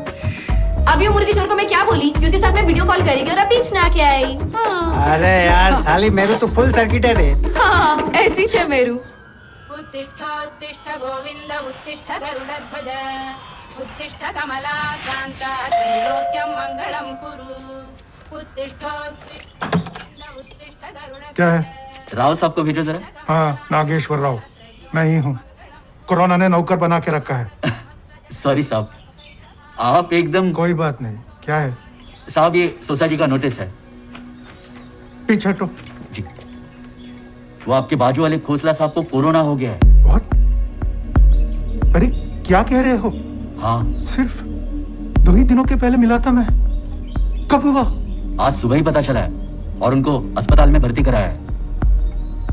अभी वो मुर्गी चोर को मैं क्या बोली कि उसके साथ मैं वीडियो कॉल करेगी और अब बीच ना क्या आई। हाँ। अरे यार साली, मेरू तो फुल सर्किट है रे। हाँ ऐसी छे मेरू। उत्तिष्ठ उत्तिष्ठ गोविंद उत्तिष्ठ गरुडध्वज उत्तिष्ठ कमला कांता त्रैलोक्यं मंगलम कुरु उत्तिष्ठ उत्तिष्ठ क्या है? राव साहब को भेजो जरा। हाँ, नागेश्वर राव, मैं ही हूँ। कोरोना ने नौकर बना के रखा है। सॉरी साहब, आप एकदम। कोई बात नहीं, क्या है साहब? ये सोसाइटी का नोटिस है। पीछे हटो। जी। वो आपके बाजू वाले खोसला साहब को कोरोना हो गया है। अरे क्या कह रहे हो? हाँ। सिर्फ 2 ही दिनों के पहले मिला था मैं। कब हुआ? आज सुबह ही पता चला है और उनको अस्पताल में भर्ती कराया है।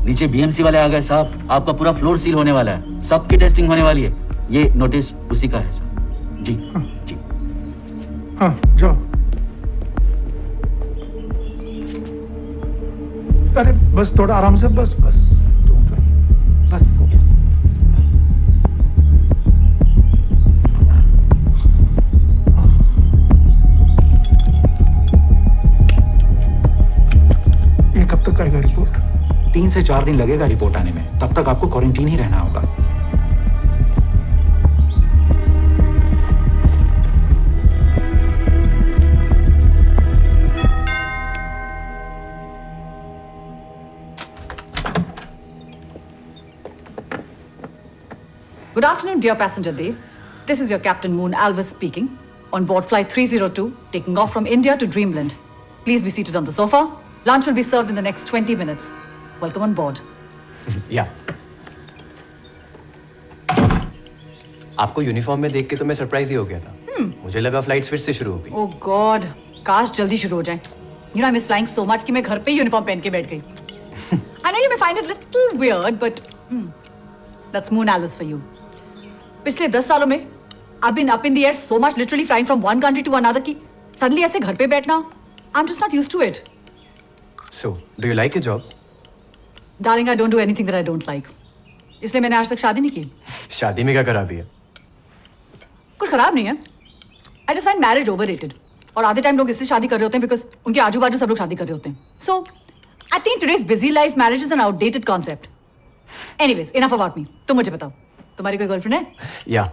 नीचे बीएमसी वाले आ गए साहब, आपका पूरा फ्लोर सील होने वाला है, सबकी टेस्टिंग होने वाली है। ये नोटिस उसी का है साहब। जी। जी। हाँ, जाओ। अरे बस थोड़ा आराम से, बस बस बस हो गया। ये कब तक आएगा रिपोर्ट? 3 से 4 दिन लगेगा रिपोर्ट आने में। तब तक आपको क्वारंटीन ही रहना होगा। Good afternoon, dear passenger Dev. This is your Captain Moon Alvis speaking. On board flight 302, taking off from India to Dreamland. Please be seated on the sofa. Lunch will be served in the next 20 minutes. Welcome on board. या आपको यूनिफॉर्म में देख के तो मैं सरप्राइज ही हो गया था। मुझे लगा फ्लाइट्स फिर से शुरू हो गई। Oh God, काश जल्दी शुरू हो जाए। You know, I miss flying so much कि मैं घर पे ही यूनिफॉर्म पहन के बैठ गई। I know you may find it little weird, but that's Moon Alvis for you. पिछले 10 सालों में I've been up in the air so much, literally flying from one country to another कि suddenly ऐसे घर पे बैठना, I'm just not used to it. So, do you like your job? Darling, I don't do anything that I don't like. इसलिए मैंने आज तक शादी नहीं की। शादी में क्या खराबी है? कुछ खराब नहीं है। I just find marriage overrated. और आधे टाइम लोग इससे शादी कर रहे होते हैं because उनके आजू बाजू सब लोग शादी कर रहे होते हैं। So, I think today's busy life marriage is an outdated concept. Anyways, enough about me. तुम मुझे बताओ, तुम्हारी कोई गर्लफ्रेंड है? या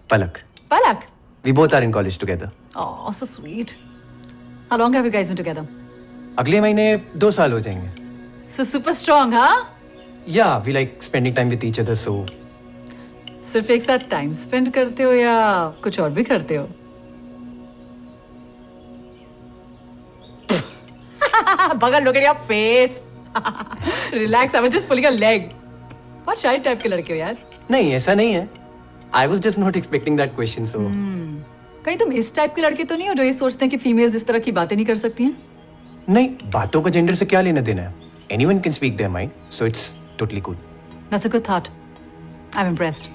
पलक। पलक? We both are in college together. Oh, so sweet. How long have you guys been together? अगले महीने 2 साल हो जाएंगे। So super strong, huh? Yeah, we like spending time with each other, so. सिर्फ एक साथ टाइम स्पेंड करते हो या कुछ और भी करते हो? बगल look at your face. Relax, I was just pulling a leg. बहुत shy टाइप के लड़के हो यार। नहीं, ऐसा नहीं है। I was just not expecting that question, so. कहीं तुम इस टाइप के लड़के तो नहीं हो जो ये सोचते हैं कि फीमेल्स इस तरह की बातें नहीं कर सकती हैं? नहीं, बातों का जेंडर से क्या लेना देना है? Anyone can speak their mind, so it's totally cool. That's a good thought. I'm impressed.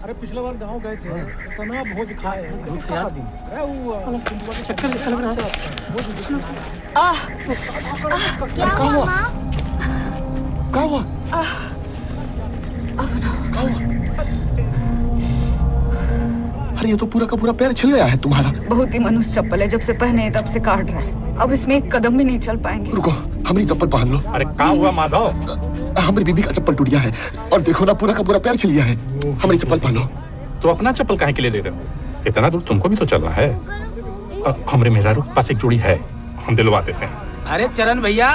अरे पिछले बार गांव गए थे, इतना भोज खाए हैं। किसका शादी? अरे वो चक्कर जैसा लग रहा है। क्या हुआ माँ? क्या हुआ? अरे ये तो पूरा का पूरा पैर छिल गया है तुम्हारा। बहुत ही मनुष्य चप्पल है, जब से पहने हैं तब से काट रहा है। अब इसमें एक कदम भी नहीं चल पाएंगे। रुको, हमारी चप्पल पहन लो। अरे क्या हुआ माधव? हमारी बीबी का चप्पल टूट गया है और देखो ना पूरा का पूरा पैर छिल गया है। हमारी चप्पल पहनो। तो अपना चप्पल काहे के लिए दे रहे हो? इतना दूर तुमको भी तो चलना है। हमरे मेहरारू के पास एक जोड़ी है, हम दिलवा देते हैं। अरे चरण भैया,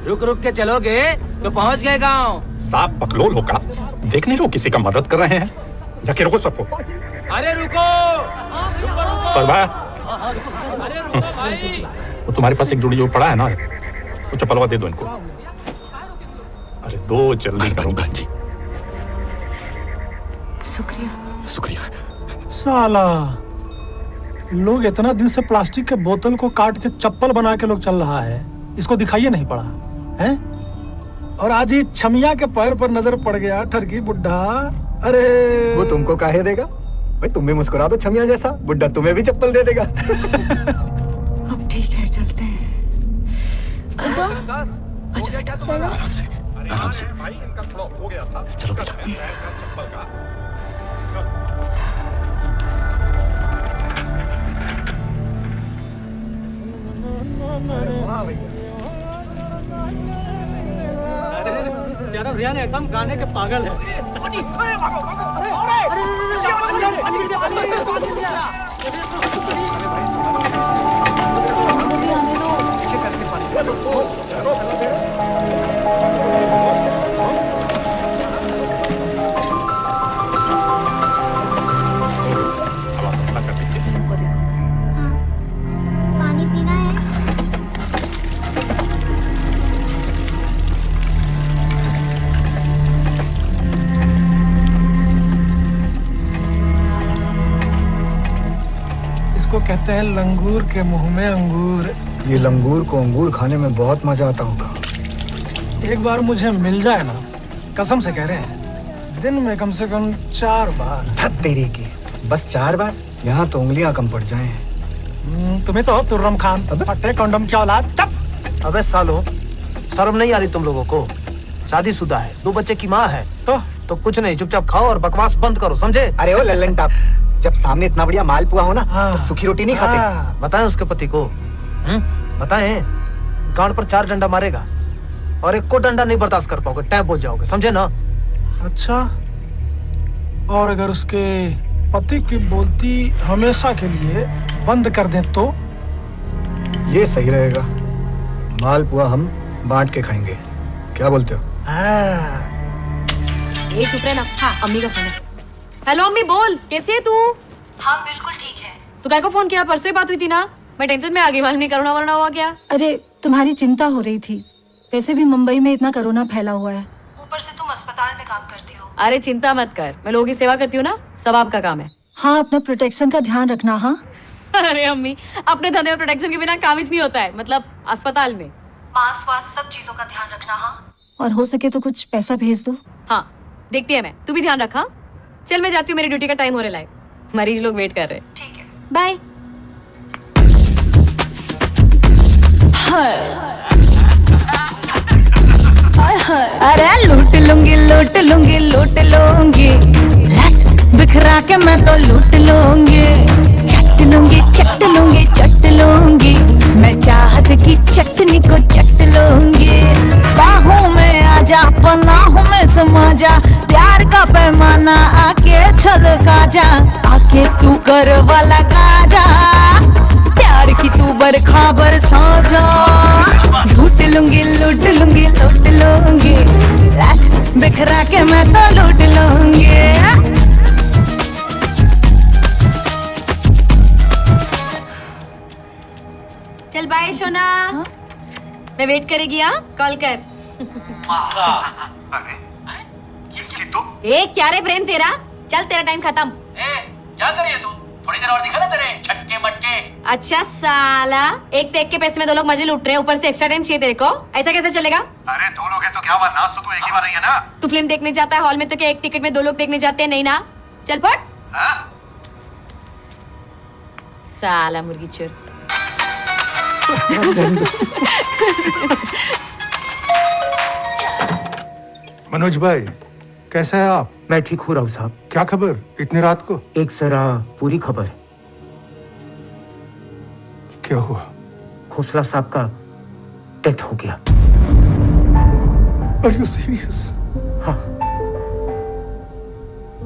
रुक रुक के चलोगे तो पहुंच गए गांव। साफ बकलोल होगा, देख नहीं रहो किसी का मदद कर रहे हैं। जाके रुको सबको। अरे रुको, रुको रुको। पर भाई, अरे रुको भाई। वो तुम्हारे पास एक जोड़ी जो पड़ा है ना, वो चप्पलवा दे दो इनको। अरे दो जल्दी करो। जी शुक्रिया। शुक्रिया। साला लोग इतना दिन से प्लास्टिक के बोतल को काट के चप्पल बना के लोग चल रहा है, इसको दिखाइए नहीं पड़ा है। और आज ही छमिया के पैर पर नजर पड़ गया ठरकी बुड्ढा। अरे वो तुमको काहे देगा भाई? तुम भी मुस्कुरा दो छमिया जैसा, बुड्ढा तुम्हें भी चप्पल दे देगा। अब ठीक है, चलते हैं। अच्छा चलो। आराम से, आराम से। चलो बेटा। ज्यादा रियान एकदम गाने के पागल है। कहते हैं लंगूर के मुंह में अंगूर। ये लंगूर को अंगूर खाने में बहुत मजा आता होगा। एक बार मुझे मिल जाए ना, कसम से कह रहे हैं, दिन में कम से कम 4 बार। धत तेरी की, बस 4 बार? यहाँ तो उंगलियां कम पड़ जाएं। तुम्हें तो तुर्रम खान फटे कंडम की औलाद। तब अबे सालो, शर्म नहीं आ रही तुम लोगों को? शादीशुदा है, 2 बच्चे की माँ है, तो कुछ नहीं, चुपचाप खाओ और बकवास बंद करो, समझे? अरे ओ लल्लन टाप, जब सामने इतना बढ़िया मालपुआ हो ना, तो सूखी रोटी नहीं खाते? बताएं उसके पति को, बताएं। गांड पर 4 डंडा मारेगा और 1 को डंडा नहीं बर्दाश्त कर पाओगे, टैप हो जाओगे, समझे ना? अच्छा, और अगर उसके पति की बोलती हमेशा के लिए बंद कर दें तो? ये सही रहेगा। मालपुआ हम बांट के खाएंगे, क्या बोलते हो? ये चुप रहे ना। हाँ, अम्मी का फोन है। हेलो अम्मी, बोल, कैसी है तू? हाँ बिल्कुल ठीक है। तू काय को फोन किया? परसों ही बात हुई थी ना, मैं टेंशन में आ गई, मालूम नहीं कोरोना वरोना हुआ क्या? अरे तुम्हारी चिंता हो रही थी, वैसे भी मुंबई में इतना कोरोना फैला हुआ है। ऊपर से तुम अस्पताल में काम करती हो। अरे चिंता मत कर, मैं लोगों की सेवा करती हूँ ना, सब आपका काम है। हाँ, अपना प्रोटेक्शन का ध्यान रखना। हाँ अरे अम्मी, अपने धंधे में प्रोटेक्शन के बिना काम ही नहीं होता है, मतलब अस्पताल में। मास्क वास्क सब चीजों का ध्यान रखना। हाँ, और हो सके तो कुछ पैसा भेज दो। हाँ देखती है मैं, तू भी ध्यान रखा। चल मैं जाती हूँ, मेरी ड्यूटी का टाइम हो रहा है, मरीज लोग वेट कर रहे हैं। ठीक है, बाय। अरे लूट लूंगी लूट लूंगी लूट लूंगी, बिखरा के मैं तो लूट लूंगी। चट लूंगी चट लूंगी चट लूंगी, मैं चाहत की चटनी को चट लूंगी। बाहों में आजा, पनाहों में समा जा, प्यार का पैमाना आके छलका जा, आके तू कर वाला काजा, प्यार की तू बरखा बरसा जा। लूट लूंगी लूट लूंगी लूट लूंगी, लाट बिखरा के मैं तो लूट लूंगी। चल बाय सोना। मैं वेट करेगी। हाँ, कॉल कर। किसकी तो? ए क्या रे प्रेम तेरा, चल तेरा टाइम खत्म। क्या कर रही है तू? थोड़ी देर और दिखा ना तेरे छटके मटके। अच्छा साला, एक तो एक के पैसे में 2 लोग मजे लूट रहे हैं, ऊपर से एक्स्ट्रा टाइम चाहिए तेरे को, ऐसा कैसे चलेगा? अरे 2 लोग हैं तो क्या हुआ, नाच तो तू एक ही बार रही है ना? तू फिल्म देखने जाता है हॉल में तो क्या एक टिकट में 2 लोग देखने जाते हैं? नहीं ना, चल फट। साला मुर्गी चोर। मनोज भाई, कैसा है आप? मैं ठीक हो रहा हूँ साहब। क्या खबर इतनी रात को? एक जरा पूरी खबर है। क्या हुआ? खोसला साहब का डेथ हो गया। Are you serious? हाँ।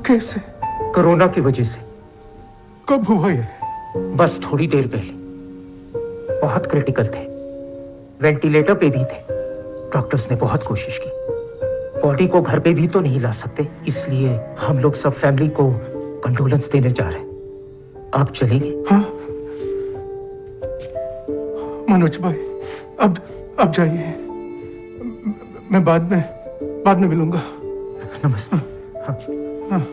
कैसे? कोरोना की वजह से। कब हुआ ये? बस थोड़ी देर पहले। बहुत क्रिटिकल थे, वेंटिलेटर पे भी थे। डॉक्टर्स ने बहुत कोशिश की, बॉडी को घर पे भी तो नहीं ला सकते, इसलिए हम लोग सब फैमिली को कंडोलेंस देने जा रहे हैं। आप चलेंगे? हाँ। मनोज भाई, अब जाइए, मैं बाद में मिलूंगा। नमस्ते। हाँ। हाँ।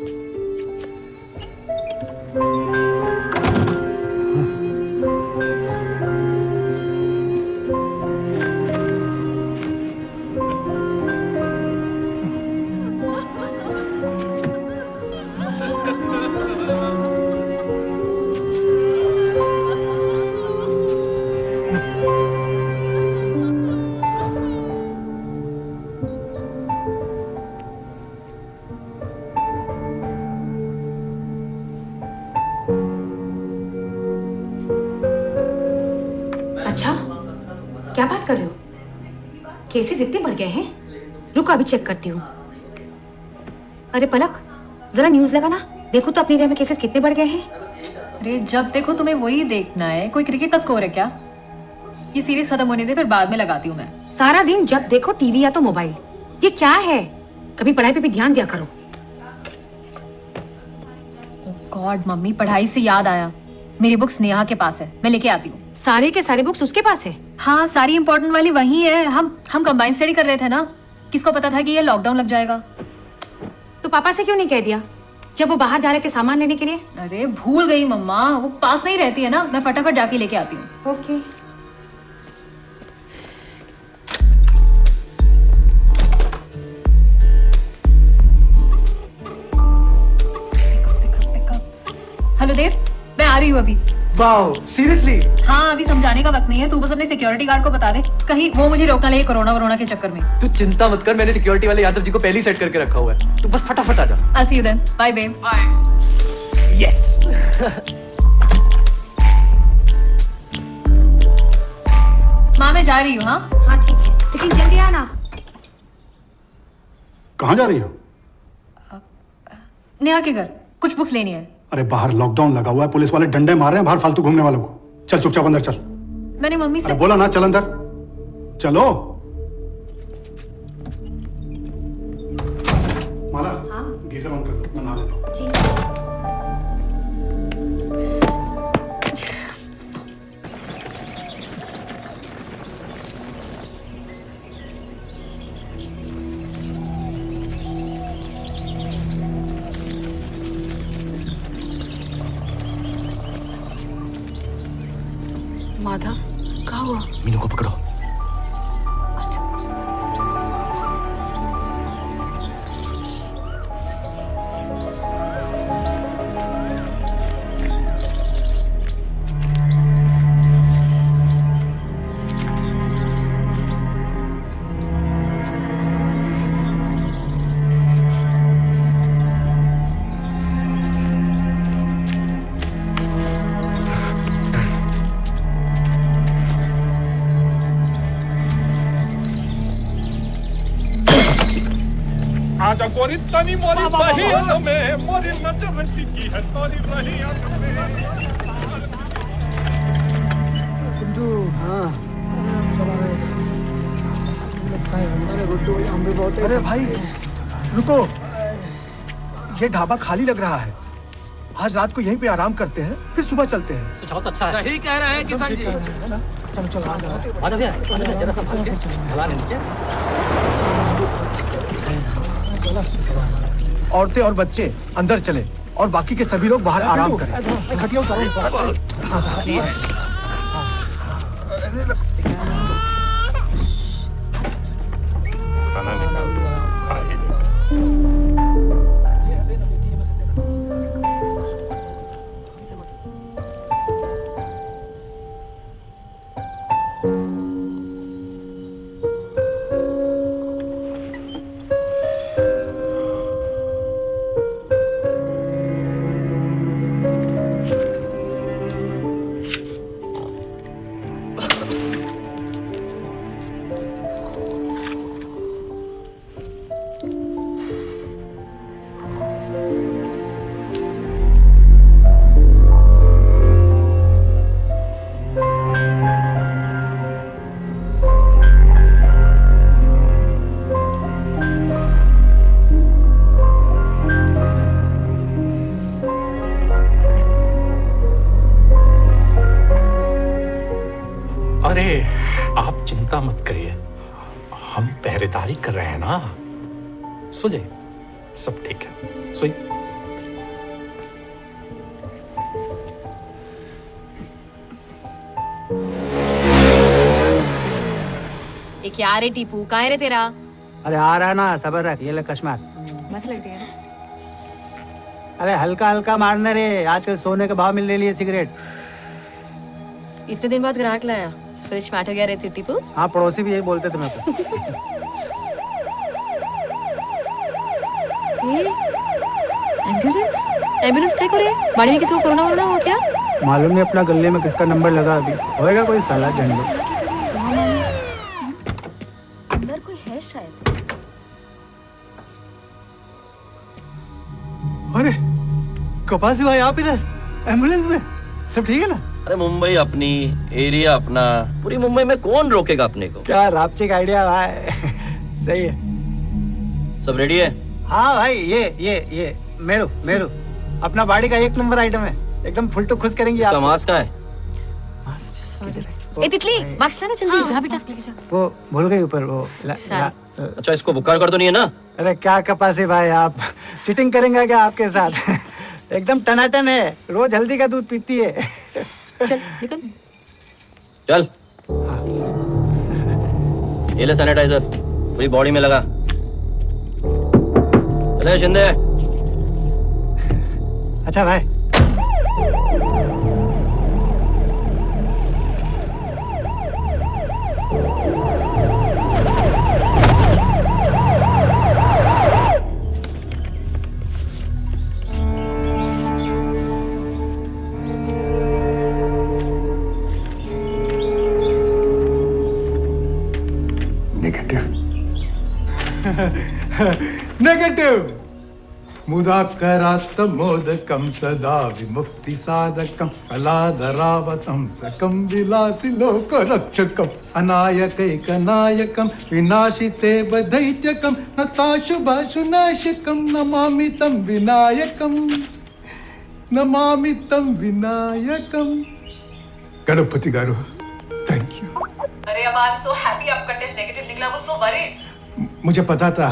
अच्छा, क्या बात कर रहे हो? केसेस इतने बढ़ गए हैं? रुको अभी चेक करती हूँ। अरे पलक, जरा न्यूज लगा ना, देखो तो अपनी एरिया में केसेस कितने बढ़ गए हैं। अरे जब देखो तुम्हें वही देखना है, कोई क्रिकेट का स्कोर है क्या? ये सीरीज खत्म होने दे, फिर बाद में लगाती हूँ मैं। सारा दिन जब देखो टीवी या तो मोबाइल, ये क्या है? कभी पढ़ाई पे भी ध्यान दिया करो। गॉड मम्मी, पढ़ाई से याद आया, मेरी बुक्स नेहा के पास है, मैं लेके आती हूँ। सारे के सारे बुक्स उसके पास है? हाँ, सारी इंपॉर्टेंट वाली वही है। हम कंबाइन स्टडी कर रहे थे ना, किसको पता था कि ये लॉकडाउन लग जाएगा। तो पापा से क्यों नहीं कह दिया? जब वो बाहर जा रहे थे सामान लेने के लिए? अरे भूल गई मम्मा, वो पास में ही रहती है ना, मैं फटाफट जाके लेके आती हूँ। ओके। हेलो देव, मैं आ रही हूँ अभी। Wow, seriously? हाँ, अभी समझाने का वक्त नहीं है, तू बस अपने सिक्योरिटी गार्ड को बता दे, कहीं वो मुझे रोकना ले कोरोना के चक्कर में। तू चिंता मत कर, मैंने सिक्योरिटी वाले यादव जी को पहले ही सेट करके रखा हुआ है, तू बस फटाफट आ जा। I'll see you then. Bye babe. Bye. Yes. माँ मैं जा रही हूँ। हाँ हाँ ठीक है, लेकिन जल्दी आना। कहाँ जा रही हो? नेहा के घर कुछ बुक्स लेनी है। अरे बाहर लॉकडाउन लगा हुआ है, पुलिस वाले डंडे मार रहे हैं बाहर फालतू घूमने वालों को। चल चुपचाप अंदर चल। मैंने मम्मी से अरे बोला ना चल अंदर, चलो। माला, गीजर ऑन कर दो, मैं नहा लेता हूँ। माधव, क्या हुआ? मीनू को पकड़ो। आजा गोरी तनी मोरी बहिया में मोरी नजर टिकी है तोरी रहिया में। अरे भाई रुको, ये ढाबा खाली लग रहा है। आज रात को यहीं पे आराम करते हैं, फिर सुबह चलते हैं। सुझाव तो अच्छा है। सही कह रहे हैं किसान जी। चलो जरा संभाल के ढला ले नीचे। औरतें और बच्चे अंदर चले और बाकी के सभी लोग बाहर आराम करें। खटिया उतारो। खाना निकाल दो, खा ही लो। अरे आप चिंता मत करिए, हम पहरेदारी कर रहे हैं ना। सो जाइए, सब ठीक है, सोइए। ये क्या रे टीपू, कहाँ है रे तेरा? अरे आ रहा है ना, सबर रख। ये ले कश्मीर। मस्त लग रही है। अरे हल्का हल्का मारने रे, आजकल सोने के भाव मिलने लिए सिगरेट। इतने दिन बाद ग्राहक लाया, फ्रिज फैट हो गया रे टीपू। हाँ, पड़ोसी भी यही बोलते थे मेरे को। एम्बुलेंस क्या करे? बाड़ी में किसी को कोरोना वोरोना हो क्या? मालूम नहीं अपना गले में किसका नंबर लगा अभी। होएगा कोई साला झंडू। अंदर कोई है शायद। अरे कपासी भाई, आप इधर एम्बुलेंस में? सब ठीक है ना? अरे मुंबई अपनी, एरिया अपना, पूरी मुंबई में कौन रोकेगा अपने को? क्या रापचिक आइडिया भाई। सही है। सब रेडी है? हाँ भाई, ये मेरू अपना बाड़ी का 1 नंबर आइटम है। एकदम फुल टू खुश करेंगे इसका आप। मास्क का है? ए तितली, मास्क लाना जल्दी। जहाँ भी टास्क लेके जा। वो भूल गई ऊपर वो अच्छा इसको बुखार कर तो नहीं है ना? अरे क्या कपासी भाई, आप चीटिंग करेंगे क्या आपके साथ? एकदम टनाटन है, रोज हल्दी का दूध पीती है। चल निकल। चल ये ले सैनिटाइजर, पूरी बॉडी में लगा। चले शिंदे। अच्छा भाई। नेगेटिव मुदाकरात्मोदकं सदा विमुक्ति साधकं कलाधरावतं सकं विलासिलोकरक्षकं अनायकैकनायकं विनाशिते बदैत्यकं नताशुभाशुनाशकं नमामि तं विनायकं, नमामि तं विनायकं। गणपति गारू, थैंक यू। अरे अब आई एम सो हैप्पी आपका टेस्ट नेगेटिव निकला, वो सो वरीड। मुझे पता था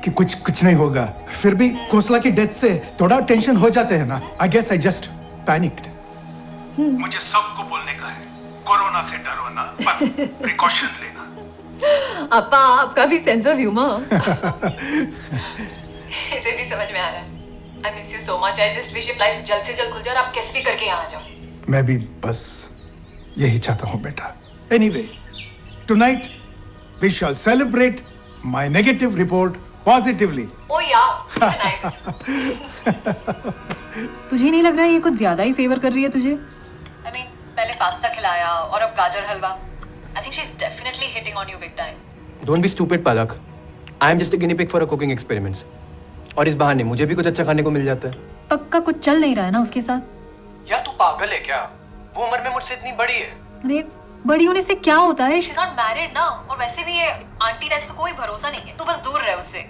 कि कुछ नहीं होगा, फिर भी खोसला की डेथ से थोड़ा टेंशन हो जाते हैं ना। I guess I just panicked. मुझे सबको बोलने का है, कोरोना से डरो ना, पर प्रिकॉशन लेना। अपा आपका भी सेंस ऑफ ह्यूमर। इसे भी समझ में आ रहा है। I miss you so much. I just wish flights जल्द से जल्द खुल जाए और आप कैसे भी करके यहाँ आ जाओ। मैं भी बस यही चाहता हूँ बेटा। Anyway, tonight we shall celebrate my negative report positively. Oh यार, तुझे नहीं लग रहा है ये कुछ ज्यादा ही फेवर कर रही है तुझे? I mean, पहले पास्ता खिलाया और अब गाजर हलवा। I think she's definitely hitting on you big time. Don't be stupid, Palak. I am just a guinea pig for a cooking experiments. और इस बहाने मुझे भी कुछ अच्छा खाने को मिल जाता है। पक्का कुछ चल नहीं रहा है ना उसके साथ? यार तू पागल है क्या? वो उम्र में मुझसे इतनी बड़ी है। अरे बड़ी होने से क्या होता है? She's not married ना, और वैसे भी ये आंटी टैक्स पे कोई भरोसा नहीं है। तू बस दूर रह उससे।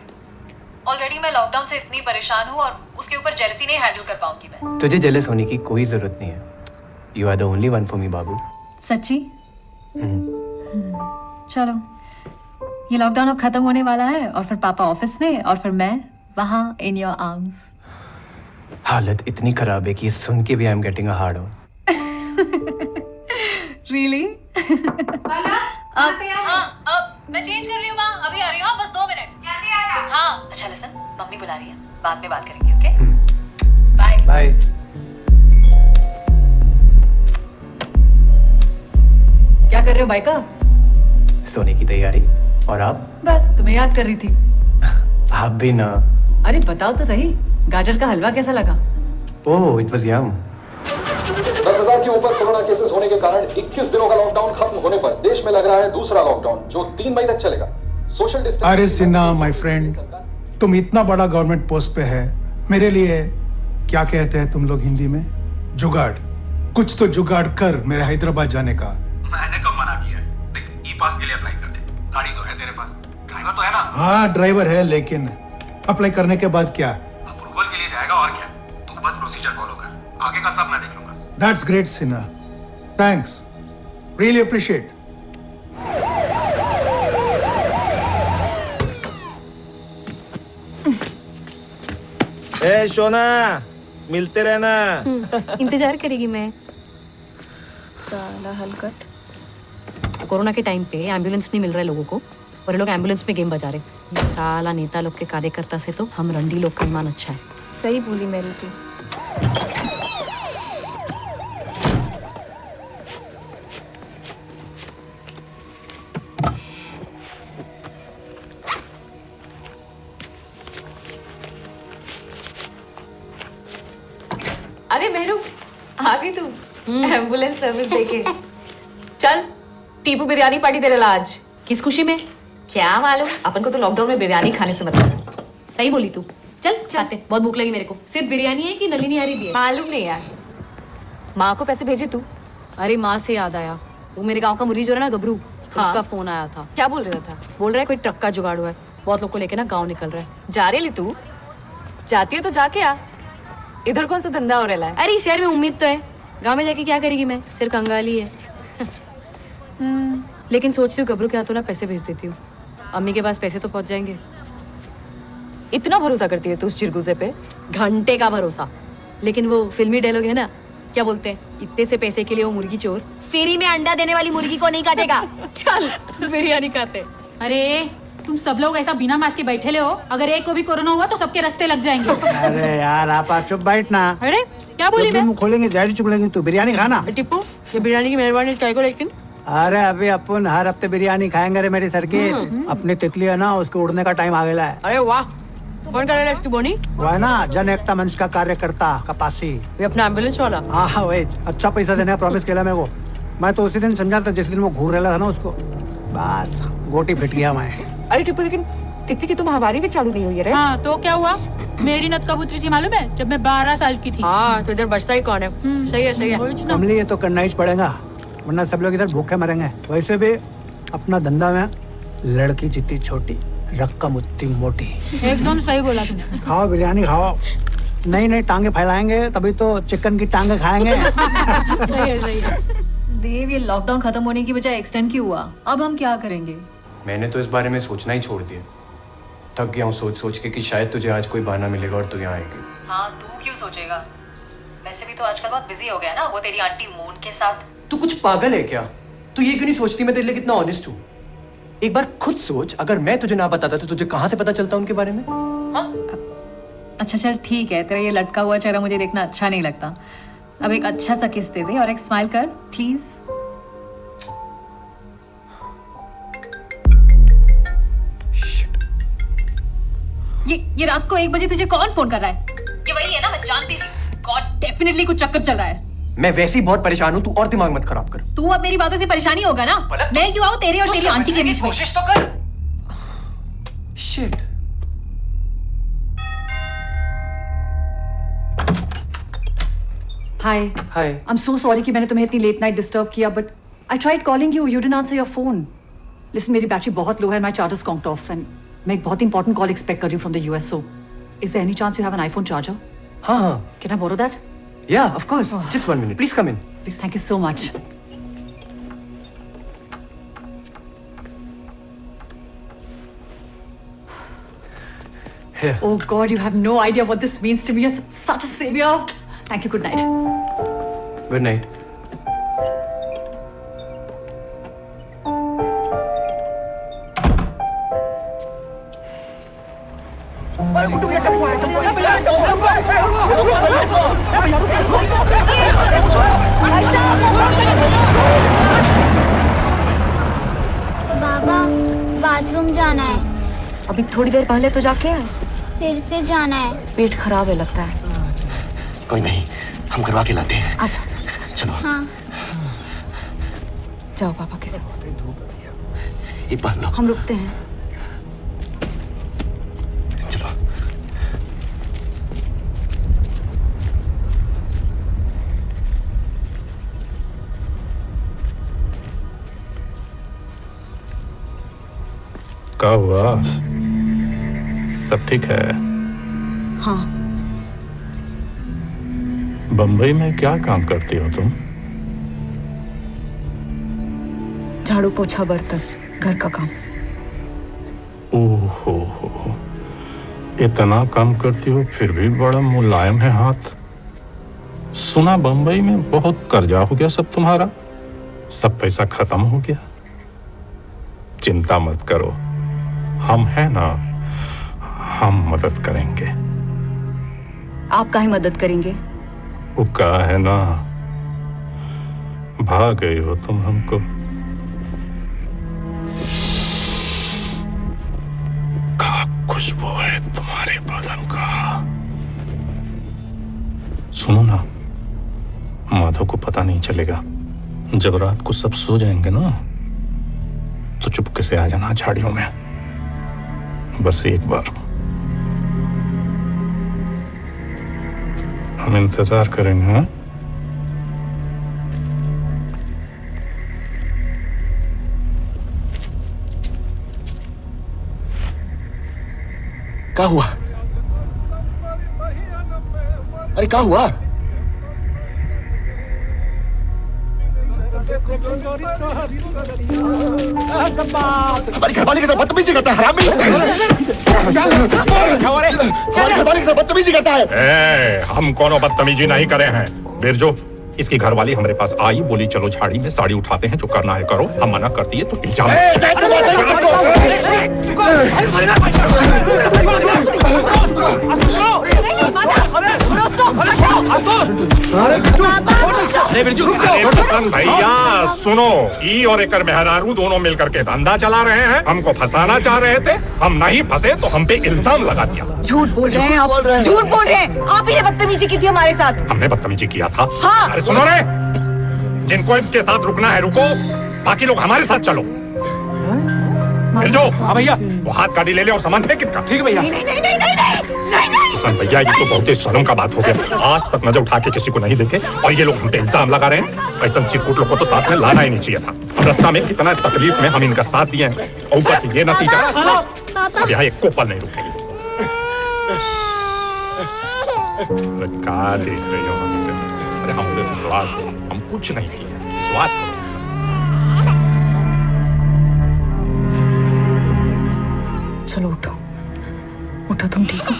ऑलरेडी मैं लॉकडाउन से इतनी परेशान हूँ और उसके ऊपर जेलसी नहीं हैंडल कर पाऊंगी मैं। तुझे जेलस होने की कोई जरूरत नहीं है। You are the only one for me, बाबू। सच्ची? चलो, ये लॉकडाउन अब खत्म होने वाला है और फिर पापा ऑफिस में और फिर मैं वहाँ in your arms। हालत इतनी खराब है कि सुन के भी I am getting a hard on। Really? अब मैं चेंज कर रही हूँ माँ, अभी आ रही हूँ, बस 2 मिनट। जल्दी आना। हाँ, अच्छा लिसन, मम्मी बुला रही है, बाद में बात करेंगे, ओके? बाय। बाय। क्या कर रहे हो बाइका? सोने की तैयारी। और आप? बस तुम्हें याद कर रही थी। आप भी ना। अरे बताओ तो सही, गाजर का हलवा कैसा लगा? ओह, it was yum। 10,000 के ऊपर कोरोना केसेस होने के कारण 21 दिनों का लॉकडाउन खत्म होने पर देश में लग रहा है दूसरा लॉकडाउन, जो 3 मई तक चलेगा। Social distance. अरे सिन्हा माय फ्रेंड, तुम इतना बड़ा गवर्नमेंट पोस्ट पे है, मेरे लिए क्या कहते हैं तुम लोग हिंदी में? जुगाड़। कुछ तो जुगाड़ कर मेरे हैदराबाद जाने का। मैंने कब मना किया है? देख, ई पास के लिए अप्लाई कर दे। गाड़ी तो है तेरे पास, ड्राइवर तो है ना? हाँ ड्राइवर है, लेकिन अप्लाई करने के बाद क्या? अप्रूवल के लिए जाएगा और क्या? तू बस प्रोसीजर फॉलो कर, आगे का सब मैं देख लूंगा। That's great, Sinha. Thanks. Really appreciate. ए सोना, मिलते रहना। इंतजार करेगी मैं। साला हलकट। कोरोना के टाइम पे एम्बुलेंस नहीं मिल रहा है लोगों को और ये लोग एम्बुलेंस में गेम बजा रहे। ये साला नेता लोग के कार्यकर्ता से तो हम रंडी लोग का ईमान अच्छा है। सही बोली मेरी तू। अरे मेहरू, आ गई तू एम्बुलेंस सर्विस देके। चल, टीपू बिरयानी पार्टी तेरे ला आज। किस खुशी में? क्या मालूम, अपन को तो लॉकडाउन में बिरयानी खाने से मतलब है। सही बोली तू। चल खाते, बहुत भूख लगी मेरे को। सिर्फ बिरयानी है कि नलिनी हारी भी है? मालूम नहीं यार। माँ को पैसे भेजे तू? अरे माँ से याद आया, वो मेरे गांव का मुरीज हो रहा है ना गबरू, हाँ। उसका फोन आया था। क्या बोल रहा था? बोल रहा है कोई ट्रक का जुगाड़ हुआ है, बहुत लोग को लेके ना गाँव निकल रहा है। जा रही तू? जाती है तो जाके आ, इधर कौन सा धंधा हो रहा है? अरे शहर में उम्मीद तो है, गांव में जाके क्या करेगी मैं, सिर्फ कंगाली है। लेकिन सोच रही हूँ गबरू के हाथों ना पैसे भेज देती हूँ। अम्मी के पास पैसे तो पहुंच जाएंगे। इतना भरोसा करती है तू उस चिरगुजे पे? घंटे का भरोसा। लेकिन वो फिल्मी डायलॉग है ना, क्या बोलते हैं, इतने से पैसे के लिए वो मुर्गी चोर फेरी में अंडा देने वाली मुर्गी को नहीं काटेगा। चल बिरयानी खाते। अरे तुम सब लोग ऐसा बिना मास्क के बैठे ले हो, अगर एक को भी कोरोना हुआ तो सबके रास्ते लग जाएंगे। अरे यार आप चुप बैठना। अरे क्या बोली मैं? मुंह खोलेंगे जारी चुगलेंगे। तू बिरयानी खाना। टिप्पू ये बिरयानी की मेहरबानी क्या को, लेकिन अरे अभी अपन हर हफ्ते बिरयानी खाएंगे रे मेरी सर्किट। अपनी तितली है ना, उसके उड़ने का टाइम आ गया है। अरे वाह, कौन कर रहा है इसकी बोनी? वो है ना जन एकता मंच का कार्यकर्ता कपासी। ये अपना एम्बुलेंस वाला? हाँ वही, अच्छा पैसा देने का प्रॉमिस किया मेरे को। मैं तो उसी दिन समझा था जिस दिन वो घूर रहा था ना उसको, बस गोटी फिट गया मैं। अरे टिप्पू लेकिन तितली की तो महामारी भी चालू नहीं हुई है। हाँ तो क्या हुआ? मेरी नत कबूतरी थी मालूम है, जब मैं 12 साल की थी। हाँ तो इधर बचता ही कौन है? सही है सही है। कमली ये तो करना ही पड़ेगा, वरना सब लोग इधर भूखे मरेंगे। वैसे भी अपना धंधा में लड़की जितनी छोटी रकम उतनी मोटी। एकदम सही बोला तुमने। खाओ बिरयानी खाओ, नई नई टांगे फैलाएंगे तभी तो चिकन की टांगे खाएंगे। सही है सही है। देव ये लॉकडाउन खत्म होने की बजाय एक्सटेंड क्यों हुआ? अब हम क्या करेंगे? मैंने तो इस बारे में सोचना ही छोड़ दिया। थक गया हूँ सोच सोच के कि शायद तुझे आज कोई बहाना मिलेगा और तू यहाँ आएगी। हाँ तू क्यों सोचेगा? वैसे भी तो आजकल बहुत बिजी हो गया ना, वो तेरी आंटी मून के साथ। तू कुछ पागल है क्या? तू ये क्यों नहीं सोचती मैं तेरे लिए कितना ऑनेस्ट हूँ? एक बार खुद सोच, अगर मैं तुझे ना बताता तो तुझे कहाँ से पता चलता उनके बारे में? अच्छा चल ठीक है, तेरा ये लटका हुआ चेहरा मुझे देखना अच्छा नहीं लगता। अब एक अच्छा सा किस दे दे और एक स्माइल कर प्लीज। ये रात को 1 बजे तुझे कौन फोन कर रहा है? ये वही है ना, मैं जानती थी। गॉड डेफिनेटली कुछ चक्कर चल रहा है। मैं वैसे ही बहुत परेशान हूँ, तू और दिमाग मत खराब कर। तू अब मेरी बातों से परेशानी होगा ना? मैं क्यों आऊँ तेरे और तेरी आंटी के बीच में? कोशिश तो कर। Shit. Hi hi. I am so sorry कि मैंने तुम्हें इतनी लेट नाइट डिस्टर्ब किया, but I tried calling you, you didn't answer your phone. Listen मेरी बैटरी बहुत लो है, my charger's conked off and मैं एक बहुत इंपॉर्टेंट कॉल एक्सपेक्ट कर रही हूँ from the US, so is there any chance you have an iPhone charger? हाँ हाँ। Can I borrow that? Yeah, of course. Just 1 minute. Please come in. Please, thank you so much. Here. Oh God, you have no idea what this means to me. You're such a savior. Thank you. Good night. Good night. अरे गुड्डू भैया टप्पू है, टप्पू बाबा बाथरूम जाना है। अभी थोड़ी देर पहले तो जाके आए। फिर से जाना है। पेट खराब है लगता है। कोई नहीं, हम करवा के लाते हैं। अच्छा चलो। हाँ जाओ पापा के साथ। ये पहन लो। हम रुकते हैं। चलो। क्या हुआ? सब ठीक है? हाँ। बम्बई में क्या काम करती हो तुम? झाड़ू पोछा बर्तन घर का काम। ओहो हो, इतना काम करती हो फिर भी बड़ा मुलायम है हाथ। सुना बम्बई में बहुत कर्जा हो गया सब तुम्हारा, सब पैसा खत्म हो गया। चिंता मत करो, हम हैं ना, हम मदद करेंगे। आप काहे मदद करेंगे? वो कहा है ना, भाग गई हो तुम हमको। क्या खुशबू है तुम्हारे बदन का। सुनो ना, माधव को पता नहीं चलेगा। जब रात को सब सो जाएंगे ना, तो चुपके से आ जाना झाड़ियों में, बस एक बार। हम इंतजार करेंगे। हाँ? क्या हुआ? अरे क्या हुआ? हमारी घरवाली के साथ बदतमीजी करता है हरामी। हमारी घरवाली के साथ बदतमीजी करता है। हम कोनो बदतमीजी नहीं करे हैं। बिरजू, इसकी घरवाली हमारे पास आई, बोली चलो झाड़ी में साड़ी उठाते हैं, जो करना है करो। हम मना करती है तो इल्जाम। भैया सुनो, ई और एकर मेहरारू दोनों मिलकर के धंधा चला रहे हैं, हमको फंसाना चाह रहे थे। हम नहीं फंसे तो हम पे इल्जाम लगा दिया। झूठ बोल रहे हैं आप, झूठ बोल रहे हैं आप। ही ने बदतमीजी की थी हमारे साथ। हमने बदतमीजी किया था? हाँ। अरे सुनो रे, जिनको इनके साथ रुकना है रुको, बाकी लोग हमारे साथ चलो। जो भैया वो हाथ गाड़ी ले ले और सामान फेंक इनका। ठीक है भैया। नहीं नहीं नहीं नहीं नहीं नहीं। किसान भैया, ये तो बहुत ही शर्म का बात हो गया। आज तक नजर उठा के किसी को नहीं देखे और ये लोग हम पे इल्जाम लगा रहे हैं। ऐसा चिरकुट लोग को तो साथ में लाना ही नहीं चाहिए था। रास्ता में कितना तकलीफ में हम इनका साथ दिए हैं और ऊपर से ये नतीजा। अब यहाँ एक कोपल नहीं रुकेगी। क्या देख रहे हो? अरे हम विश्वास, हम कुछ नहीं किए, विश्वास करो। चलो उठो, उठो, तुम ठीक हो?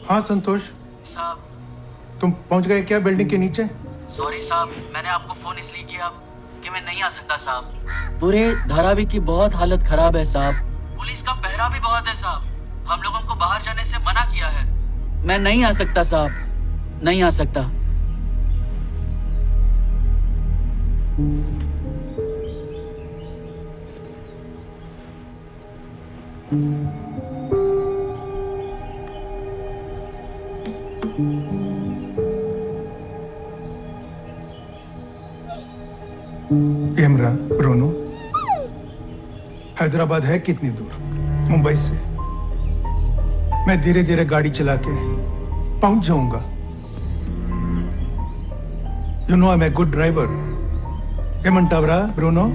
हाँ संतोष साहब, तुम पहुंच गए क्या बिल्डिंग के नीचे? सॉरी साहब, मैंने आपको फोन इसलिए किया कि मैं नहीं आ सकता साहब। पूरे धारावी की बहुत हालत खराब है साहब। पुलिस का पहरा भी बहुत है साहब। हम लोगों को बाहर जाने से मना किया है। मैं नहीं आ सकता साहब, नहीं आ सकता। एमरा, ब्रूनो, हैदराबाद है कितनी दूर मुंबई से? मैं धीरे धीरे गाड़ी चला के पहुंच जाऊंगा। You know I am a good driver. एमंटावरा, ब्रूनो।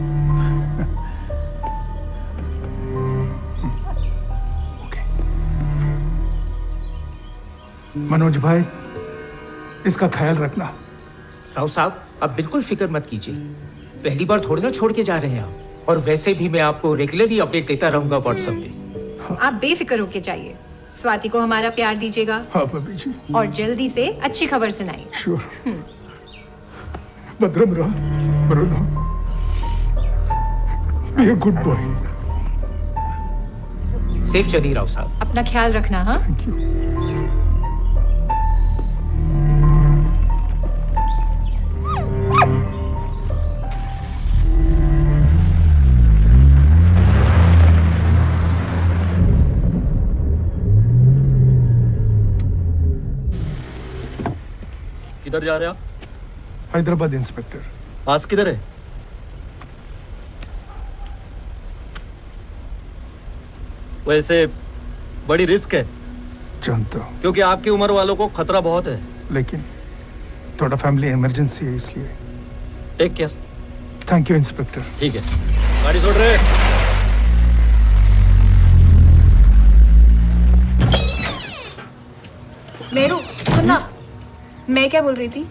ओके। मनोज भाई, इसका ख्याल रखना। राव साहब, आप बिल्कुल फिक्र मत कीजिए। पहली बार थोड़ी ना छोड़ के जा रहे हैं आप। और वैसे भी मैं आपको रेगुलरली अपडेट देता रहूंगा व्हाट्सएप पे। आप बेफिक्र होके जाइए। स्वाति को हमारा प्यार दीजिएगा। हाँ भाभी जी। और जल्दी से अच्छी खबर सुनाई। श्योर। भद्रम रहा, Bruno. Be a good boy. Safe चलिए राव साहब। अपना ख्याल रखना। हाँ, थैंक यू। किधर जा रहे हो? हैदराबाद इंस्पेक्टर। पास किधर है? वैसे बड़ी रिस्क है। जानता हूँ। क्योंकि आपकी उम्र वालों को खतरा बहुत है। लेकिन थोड़ा फैमिली इमरजेंसी है इसलिए। Take care. Thank you inspector. ठीक है, गाड़ी छोड़ रहे। मेरू सुनना, मैं क्या बोल रही थी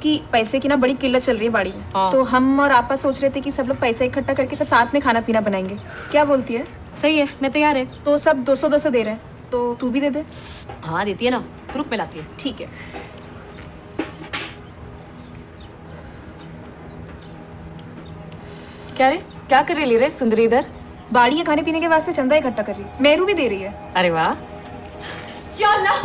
कि पैसे की ना बड़ी किल्लत चल रही है बाड़ी में। तो हम और आपा सोच रहे थे कि सब लोग पैसा इकट्ठा करके सब साथ में खाना पीना बनाएंगे। क्या बोलती है? सही है, मैं तैयार है। तो सब 200-200 दे रहे हैं, तो तू भी दे दे। हाँ देती है ना, ग्रुप में लाती है। ठीक है। क्या रे, क्या कर रही रे सुंदरी इधर? बाड़ी के खाने पीने के वास्ते चंदा इकट्ठा कर रही है। मेरू भी दे रही है। अरे वाह। या अल्लाह,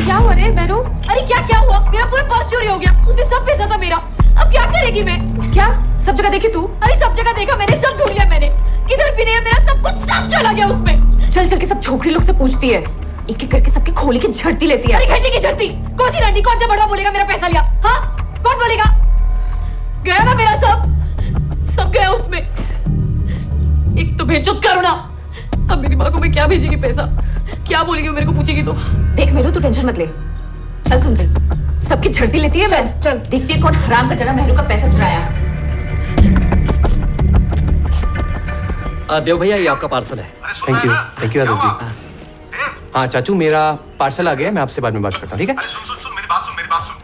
क्या हुआ रे मेरू? अरे क्या क्या हुआ? मेरा पूरा पर्स चोरी हो गया, उसमें सब पैसा था मेरा। अब क्या करेगी मैं? क्या सब जगह देखी तू? अरे सब जगह देखा मैंने, सब ढूंढ लिया मैंने। किधर भी नहीं है मेरा, सब कुछ सब चला गया उसमें। चल चल के सब छोकरी लोग से पूछती है, एक एक करके सबके खोली की झड़ती लेती है। अरे घंटी की झड़ती, कौन सी रंडी, कौन सा बड़ा बोलेगा मेरा पैसा लिया? हाँ, कौन बोलेगा? गया ना मेरा सब गया उसमें। एक तो भेजो करुणा, अब मेरी माँ को मैं क्या भेजेगी पैसा? क्या बोलेगी वो मेरे को पूछेगी तो? देख मेरू, तू टेंशन मत ले। चल सुन रही, सबकी झड़ती लेती है। चल चल देखती है कौन हराम का जगह मेहरू का पैसा चुराया। देव भैया, ये आपका पार्सल है। Thank you Yadav ji. हाँ चाचू, मेरा पार्सल आ गया, मैं आपसे बाद में बात करता हूँ, ठीक है? सुन मेरी बात सुन।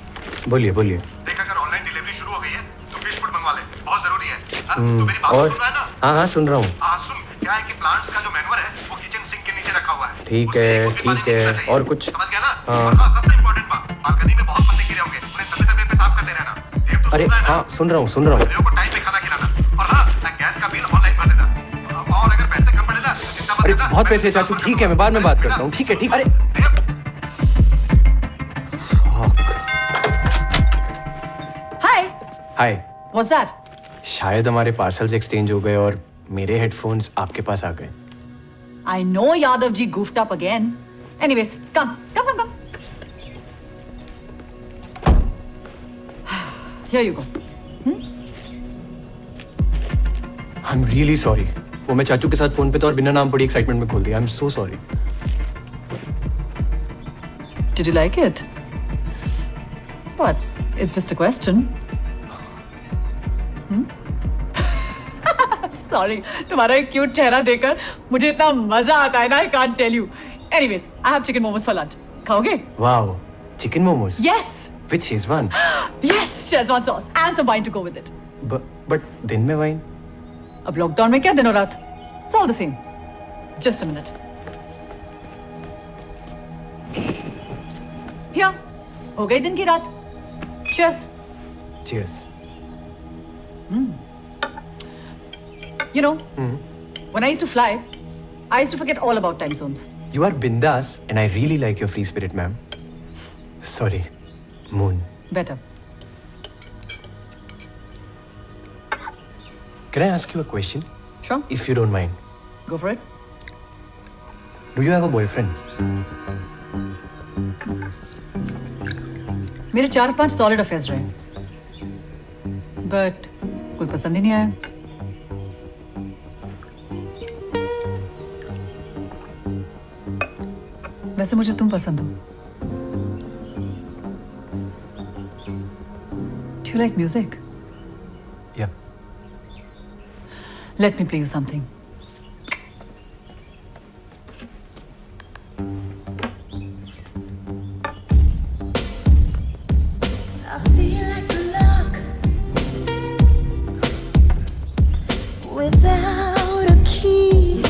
बोलिए बोलिए। देख, अगर ऑनलाइन डिलीवरी शुरू हो गई है तो फिश फूड मंगवा ले, बहुत जरूरी है। तो मेरी बात और सुन रहा है ना? हाँ सुन रहा हूँ। सुन, क्या है कि प्लांट्स का जो मैनुअल है वो किचन सिंक के नीचे रखा हुआ है। ठीक है। और कुछ? समझ गया ना? हाँ। और सबसे इम्पोर्टेंट बात, बालकनी में बहुत पत्ते गिरे होंगे, उन्हें समय पे साफ करते रहना। देव, तू अरे सुन रहा है ना? हाँ, सुन रहा हूँ। को टाइम पे खाना खिलाना। और हाँ, गैस का बिल ऑनलाइन भर देना। और अगर पैसे कम पड़े ना तो चिंता मत अरे करना। बहुत पैसे चाचू, ठीक है, मैं बाद में बात करता हूँ। ठीक है। अरे हाय। What's that? शायद हमारे पार्सल्स एक्सचेंज हो गए और मेरे हेडफोन्स आपके पास आ गए। I know Yadav ji goofed up again. Anyways, come. Here you go. I'm really sorry. वो मैं चाचू के साथ फोन पे था और बिना नाम बड़ी एक्साइटमेंट में खोल दिया। I'm so sorry. Did you like it? What? It's just a question. Sorry, तुम्हारा एक क्यूट चेहरा देखकर मुझे इतना मजा आता है ना, I can't tell you. Anyways, I have chicken momos for lunch. खाओगे? Wow, chicken momos. Yes. With Szechuan. Yes, Szechuan sauce and some wine to go with it. But दिन में वाइन? अब लॉकडाउन में क्या दिनों रात? It's all the same. Just a minute. Here, हो गई दिन की रात. Cheers. Cheers. You know, when I used to fly, I used to forget all about time zones. You are bindas and I really like your free spirit, ma'am. Sorry, Moon. Better. Can I ask you a question? Sure. If you don't mind. Go for it. Do you have a boyfriend? मेरे 4-5 सॉलिड अफेयर्स रहे, बट कोई पसंद ही नहीं आया। वैसे मुझे तुम पसंद हो। Do you like music? Yeah. Let me play you something. I feel like a lock without a key,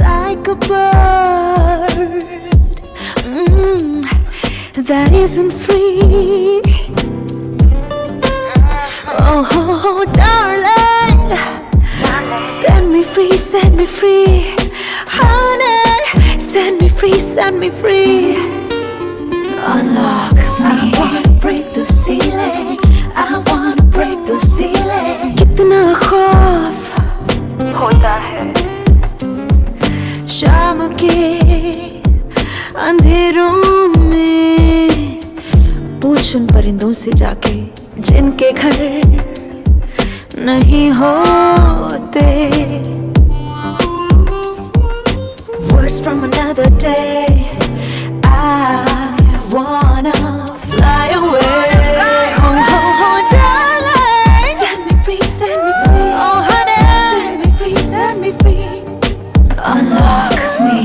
like a bird that isn't free. Oh, darling, set me free, set me free. Honey, set me free, set me free. Unlock me. I wanna break the ceiling. I wanna break the ceiling. कितना खौफ होता है शाम के अंधेरों में, पूछ उन परिंदों से जाके जिनके घर नहीं होते. Words from another day. I wanna fly away. Oh, darling, set me free, set me free. Oh, honey, set me free, set me free. Unlock me.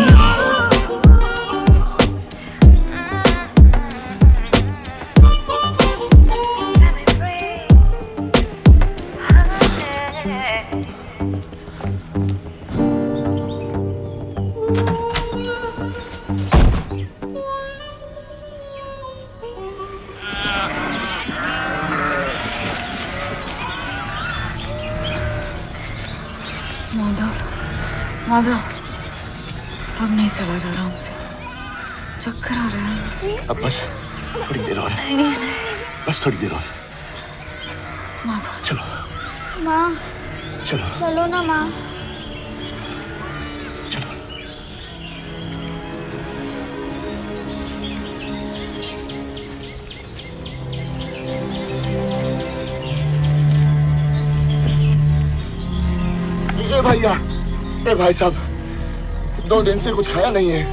Madhav, अब नहीं चला जा रहा हमसे, चक्कर आ रहा है। अब बस थोड़ी देर और, बस थोड़ी देर और। माधव, चलो माँ, चलो चलो ना माँ। भाई साहब 2 दिन से कुछ खाया नहीं है,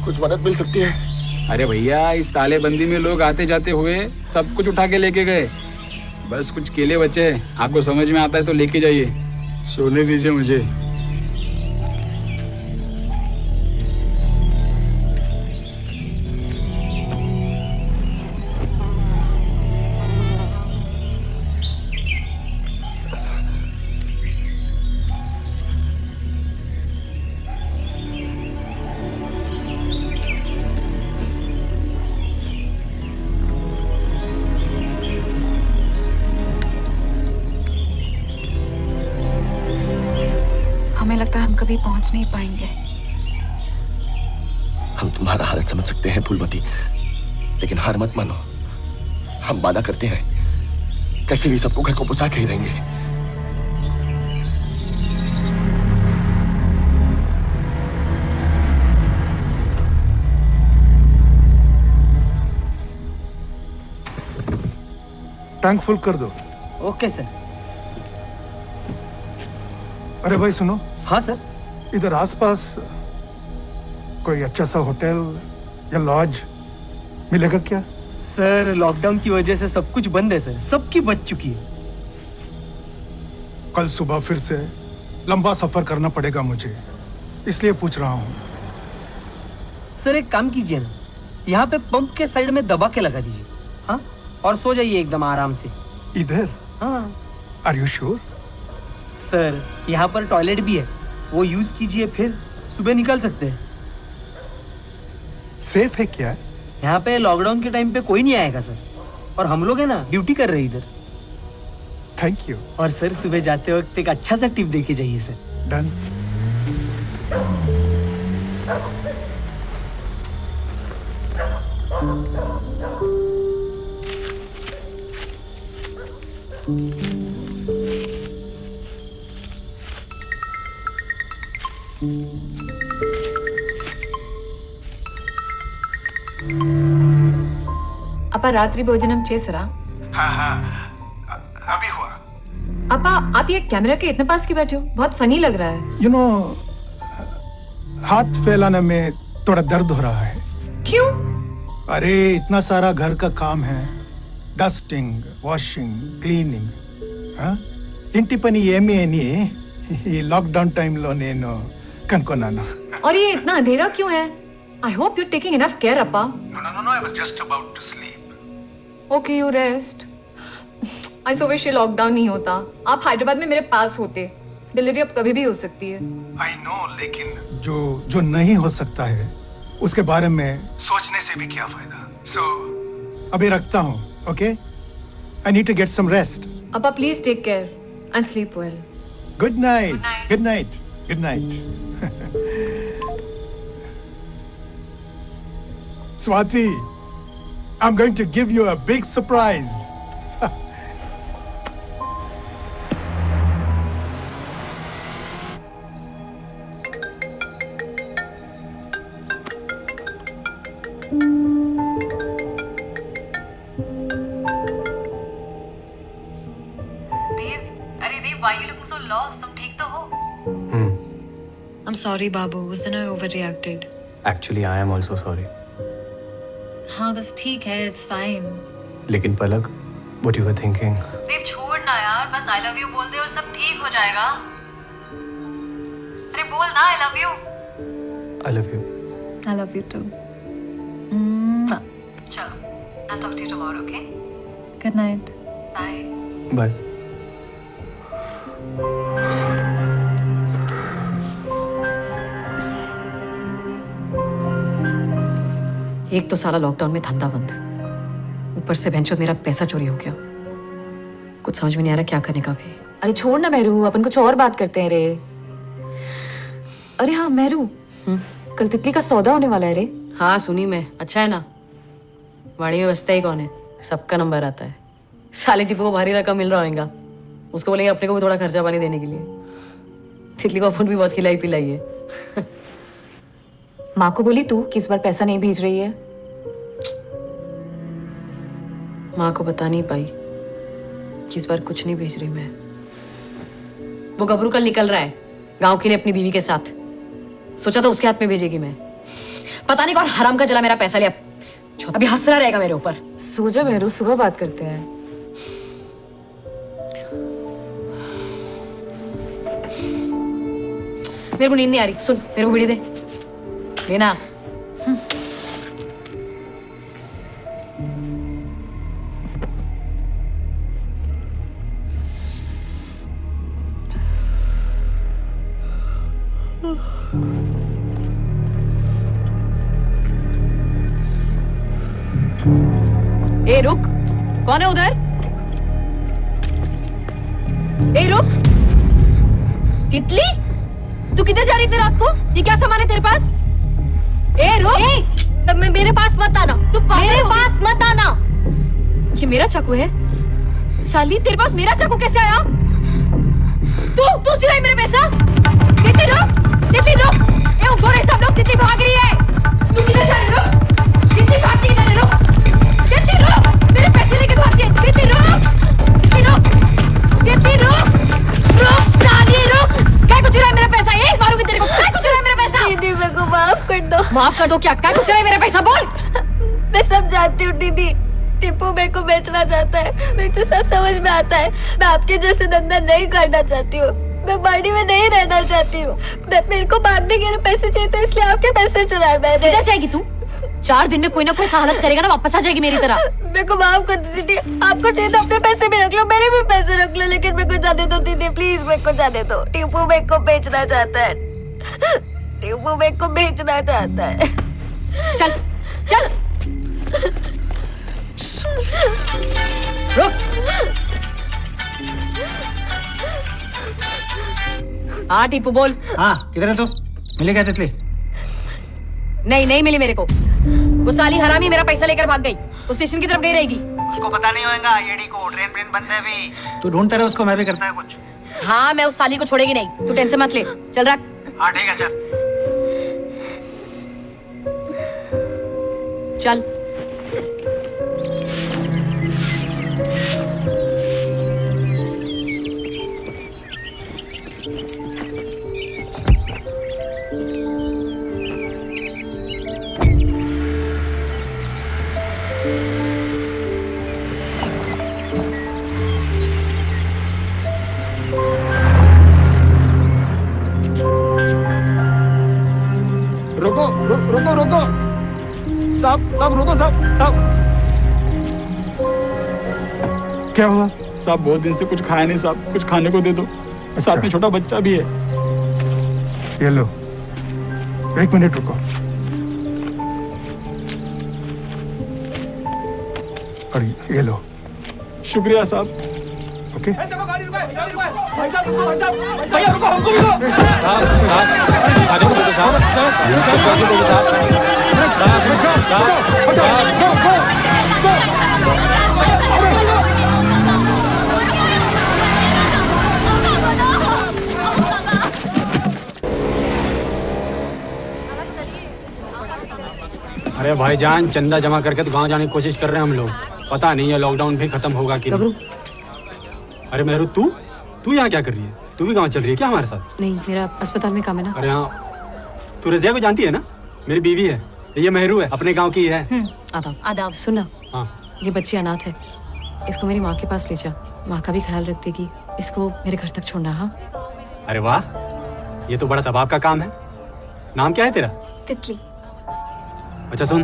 कुछ मदद मिल सकती है? अरे भैया, इस तालेबंदी में लोग आते जाते हुए सब कुछ उठा के लेके गए, बस कुछ केले बचे। आपको समझ में आता है तो लेके जाइए। सोने दीजिए मुझे। हमें लगता है हम कभी पहुंच नहीं पाएंगे। हम तुम्हारा हालत समझ सकते हैं फूलमती, लेकिन हार मत मानो। हम वादा करते हैं कैसे भी सबको घर को पहुंचा के ही रहेंगे। टैंक फुल कर दो। Okay sir. अरे भाई सुनो। हाँ सर। इधर आसपास कोई अच्छा सा होटल या लॉज मिलेगा क्या? सर लॉकडाउन की वजह से सब कुछ बंद है सर, सबकी बच चुकी है। कल सुबह फिर से लंबा सफर करना पड़ेगा मुझे, इसलिए पूछ रहा हूँ। सर एक काम कीजिए ना, यहाँ पे पंप के साइड में दबा के लगा दीजिए, हाँ, और सो जाइए एकदम आराम से। इधर? हाँ। Are you sure? सर यहाँ पर टॉयलेट भी है, वो यूज कीजिए, फिर सुबह निकल सकते हैं। सेफ है क्या? यहाँ पे लॉकडाउन के टाइम पे कोई नहीं आएगा सर, और हम लोग है ना ड्यूटी कर रहे हैं इधर। Thank you. और सर सुबह जाते वक्त एक अच्छा सा टिप दे के जाइए सर। डन। ಅಪ್ಪ ರಾತ್ರಿ ಭೋಜನಂ చేసరా? हाँ हाँ अभी हुआ। अपा आप ये कैमरा के इतने पास क्यों बैठे हो? बहुत फनी लग रहा है। यू नो हाथ फैलाने में थोड़ा दर्द हो रहा है। क्यों? अरे इतना सारा घर का काम है, डस्टिंग, वॉशिंग, क्लीनिंग। इंटी पनी ఏమీ అని ఈ లాక్డౌన్ టైంలో నేను కనుక్కున్నాను। और ये इतना अंधेरा क्यों है? I hope you're taking enough care, अपा। No, I was just about to sleep. Okay, you rest. I so wish ये लॉकडाउन नहीं होता, आप हैदराबाद में मेरे पास होते। डिलीवरी अब कभी भी हो सकती है। I know, लेकिन जो नहीं हो सकता है उसके बारे में सोचने से भी क्या फायदा। So अभी रखता हूँ, okay? I need to get some rest. अपा please take care and sleep well. Good night. Good night. Good night. Swati, I'm going to give you a big surprise. देव, अरे देव, why you looking so lost? तुम ठीक तो हो? I'm sorry, बाबू, उस दिन I overreacted. Actually I am also sorry. हाँ बस ठीक है, it's fine. लेकिन पलक, what you were thinking? देव छोड़ ना यार, बस I love you बोल दे और सब ठीक हो जाएगा। अरे बोल ना I love you. I love you. I love you too. चलो, I'll talk to you tomorrow, okay? Good night. Bye. Bye. एक तो साला लॉकडाउन में धंधा बंद, ऊपर से बेंचो मेरा पैसा चोरी हो गया। कुछ समझ में नहीं आ रहा क्या करने का भी। अरे छोड़ ना मेरू, अपन कुछ और बात करते हैं रे। अरे हाँ मेरू, कल तितली का सौदा होने वाला है रे। हाँ सुनी मैं, अच्छा है ना। वाड़ी में बसता ही कौन है, सबका नंबर आता है। साले टिप्पू को भारी रकम मिल रहा होगा, उसको बोलेंगे अपने को भी थोड़ा खर्चा पानी देने के लिए। तितली को अपन भी बहुत खिलाई पिलाई है। माँ को बोली तू कि इस बार पैसा नहीं भेज रही है? माँ को बता नहीं पाई कि इस बार कुछ नहीं भेज रही मैं। वो गबरू कल निकल रहा है, गांव के लिए अपनी बीवी के साथ। सोचा था उसके हाथ में भेजेगी मैं। पता नहीं कौन हराम का जला मेरा पैसा लिया। अभी हंस रहा रहेगा मेरे ऊपर। सो जा मेरू, सुबह बात करते हैं। मेरे को नींद नहीं आ रही। सुन, मेरे को बीड़ी दे देना। ए रुक, कौन है उधर? ए रुक, तितली, तू किधर जा रही थी रात को? ये क्या सामान है तेरे पास? ए रुक, मेरे पास मत आना। तू मेरे पास मत आना। ये मेरा चाकू है। साली, तेरे पास मेरा चाकू कैसे आया? तू चुराई मेरे पैसा? तितली रुक, तितली रुक। ए उठो रे सब लोग, तितली भाग रही है। तू किधर जा रही? रुक, तितली भागती किधर है? रुक, तितली रुक, मेरे पैसे लेके भागती है। तितली रुक, तितली रुक, तितली रुक, रुक साली रुक। क्या को चुराया मेरा पैसा? एक मारूंगी तेरे को। क्या को चुराया मेरा पैसा? दीदी मेरे को माफ कर दो। माफ कर दो क्या? क्या को चुराया मेरा पैसा? बोल। मैं सब जानती हूँ दीदी। टिप्पू मेरे को बेचना चाहता है। मेरे को सब समझ में आता है। मैं आपके जैसे धंधा नहीं करना चाहती हूँ। मैं बाड़ी में नहीं रहना चाहती हूँ। मेरे को भागने के लिए पैसे चाहिए थे, इसलिए आपके पैसे चुराए मैंने। किधर जाएगी तू? 4 दिन में कोई ना कोई सहालत करेगा ना, वापस आ जाएगी मेरी तरह। मेरे को माफ कर दो दीदी। आपको चाहिए तो अपने पैसे भी रख लो, मेरे भी पैसे रख लो, लेकिन मेरे को जाने दो दीदी, प्लीज मेरे को जाने दो। टिप्पू मेरे को बेचना चाहता है। टिप्पू मेरे को बेचना चाहता है। चल चल रुक। हाँ टीपू बोल। हाँ, किधर है तू? मिली क्या तितली? नहीं मिली मेरे को। वो साली हरामी मेरा पैसा लेकर भाग गई। वो स्टेशन की तरफ गई रहेगी। उसको पता नहीं होगा येडी को, ट्रेन बंद है अभी। तू ढूंढता रहे उसको, मैं भी करता है कुछ। हाँ, मैं उस साली को छोड़ेगी नहीं। तू टेंशन मत ले। चल रख। हाँ ठीक है, चल चल। रुको साहब रुको साहब। क्या हुआ? साहब बहुत दिन से कुछ खाया नहीं साहब, कुछ खाने को दे दो। साथ में छोटा बच्चा भी है। ये लो, 1 मिनट रुको। और ये लो। शुक्रिया साहब। ओके। भैया रुको, हमको भी अरे भाईजान, चंदा जमा करके तो गांव जाने की कोशिश कर रहे हैं हम लोग। पता नहीं है लॉकडाउन भी खत्म होगा कि नहीं। अरे मेहरू, तू यहाँ क्या कर रही है? तू भी गांव चल रही है क्या हमारे साथ? नहीं, मेरा अस्पताल में काम है ना। अरे हाँ, तू रजिया को जानती है ना? मेरी बीवी है। ये मेहरू है, अपने गांव की है। आदाब। सुना, हाँ। ये बच्ची अनाथ है। इसको मेरी माँ के पास ले जा। माँ का भी ख्याल रख देगी। इसको मेरे घर तक छोड़ना। हाँ। अरे वाह, ये तो बड़ा सबाब का काम है। नाम क्या है तेरा? तितली। अच्छा सुन,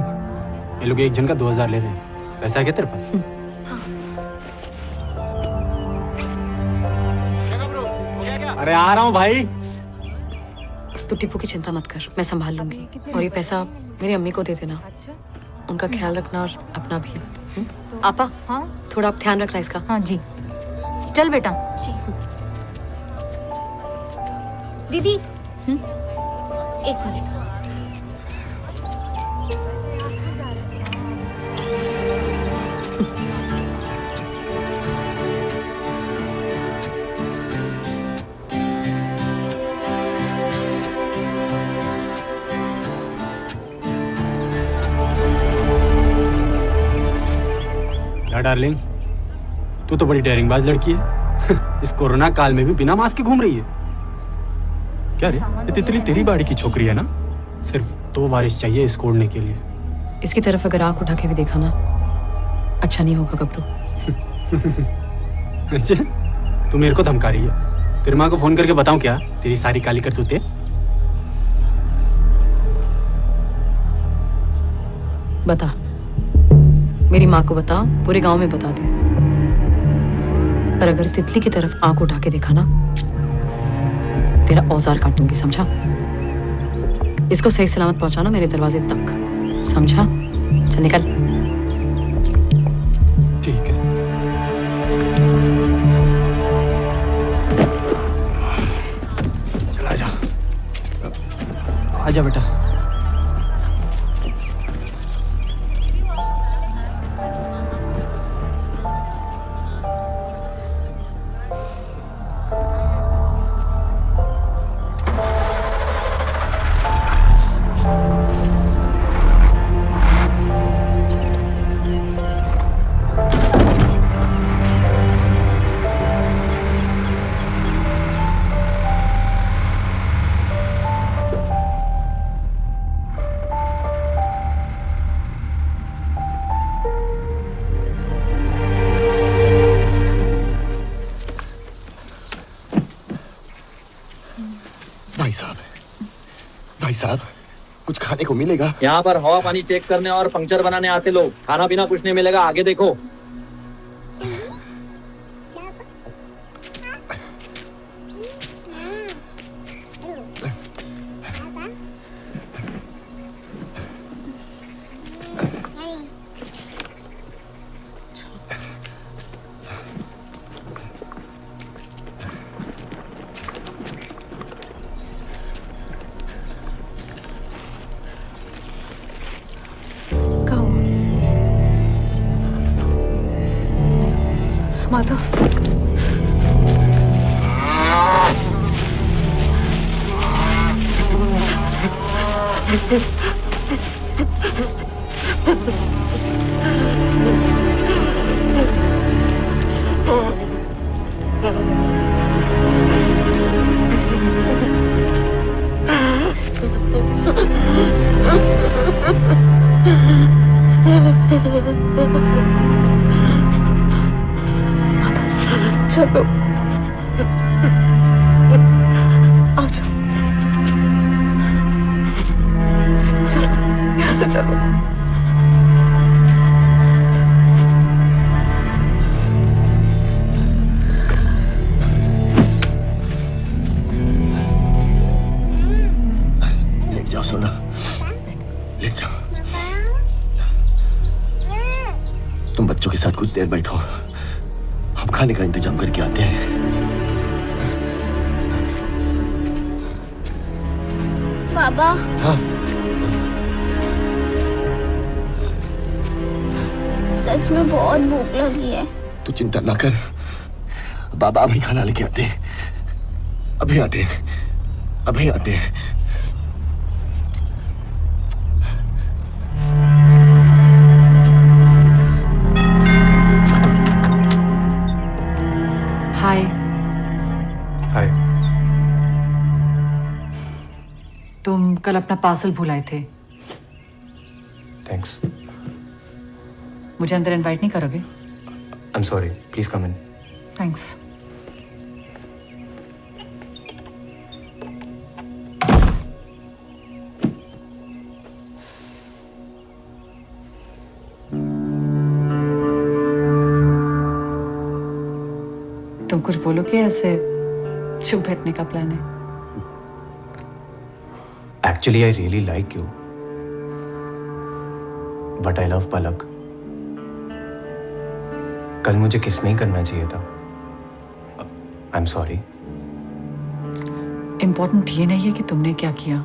ये लोग एक जन का 2000 ले रहे हैं। पैसा है क्या तेरे पास? अरे आ रहा हूँ भाई। तू टिप्पू की चिंता मत कर, मैं संभाल लूंगी। और ये पैसा मेरी अम्मी को दे देना। उनका ख्याल रखना और अपना भी। आपा, हाँ? थोड़ा आप ध्यान रखना इसका। हाँ जी। चल बेटा। दीदी, एक मिनट। क्या डार्लिंग, तू तो बड़ी डेयरिंगबाज लड़की है। इस कोरोना काल में भी बिना मास्क के घूम रही है। क्या रे, ये तितली तेरी बाड़ी की छोकरी है ना? सिर्फ 2 बारिश चाहिए इसको उड़ने के लिए। इसकी तरफ अगर आंख उठा के भी देखा ना, अच्छा नहीं होगा गबरू। अच्छा, तू मेरे को धमका रही है? तेरी माँ को फोन करके बताऊं क्या तेरी सारी काली करतूतें? बता, मेरी माँ को बता, पूरे गांव में बता दे। पर अगर तितली की तरफ आंख उठा के देखा ना, तेरा औजार काटूंगी, समझा? इसको सही सलामत पहुंचाना मेरे दरवाजे तक, समझा? चल निकल। ठीक है। चला जा। आजा बेटा। भाई साहब, कुछ खाने को मिलेगा? यहाँ पर हवा पानी चेक करने और पंक्चर बनाने आते लोग, खाना पीना कुछ नहीं मिलेगा, आगे देखो। माधव, चलो आ जाओ, चलो यहाँ से चलो। लेट जाओ सोना, लेट जाओ। तुम बच्चों के साथ कुछ देर बैठो, हम खाने का इंतजाम करके आते हैं। बाबा। हाँ? सच में बहुत भूख लगी है। तू चिंता ना कर, बाबा अभी खाना लेके आते हैं। अभी आते हैं, अभी आते हैं। हाय। हाय। तुम कल अपना पार्सल भुलाए थे, थैंक्स। मुझे अंदर इनवाइट नहीं करोगे? आई am sorry, please come in. Thanks. तुम कुछ बोलो कि ऐसे चुप बैठने का प्लान है? Actually I really like you, but I love Palak. कल मुझे किस नहीं करना चाहिए था। आई एम सॉरी। इम्पोर्टेंट ये नहीं है कि तुमने क्या किया,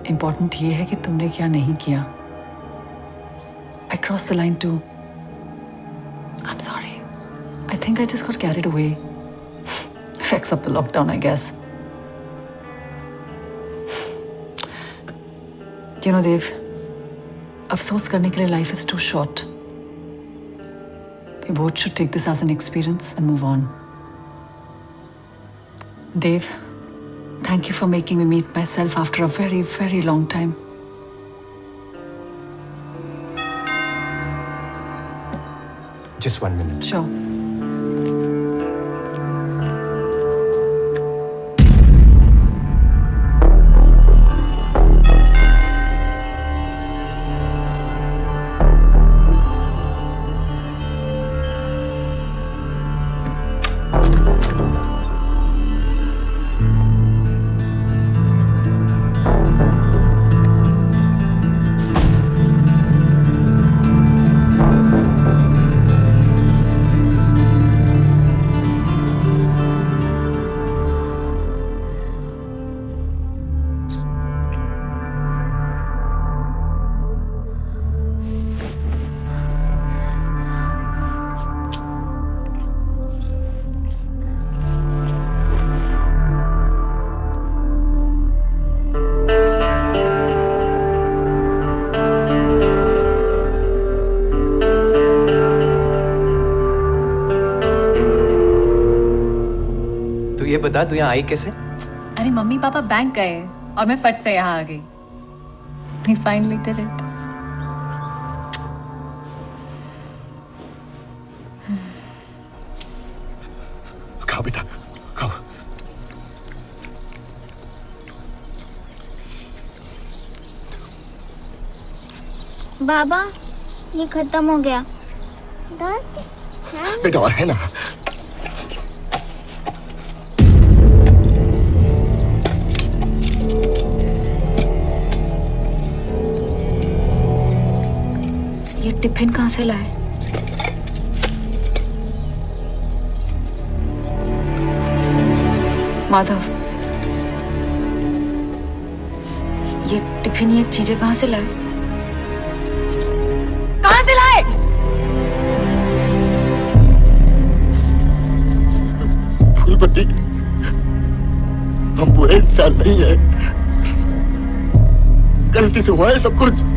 इम्पोर्टेंट ये है कि तुमने क्या नहीं किया। I cross the line too. I am sorry. I think I just got carried away. Effects of the lockdown, I guess. You know, Dev, अफसोस करने के लिए life is too short. We both should take this as an experience and move on. Dev, Thank you for making me meet myself after a very, very long time. Just 1 minute. Sure. ये बता तू यहाँ आई कैसे? अरे मम्मी पापा बैंक गए और मैं फट से यहाँ आ गई। We finally did it. खाओ बेटा, खाओ। बाबा ये खत्म हो गया। बेटा और है ना। ये टिफिन कहाँ से लाए? माधव, ये टिफिन, ये चीजें कहाँ से लाए? कहाँ से लाए? फूलपति, हम बुरे इंसान नहीं है, गलती से हुआ है सब कुछ।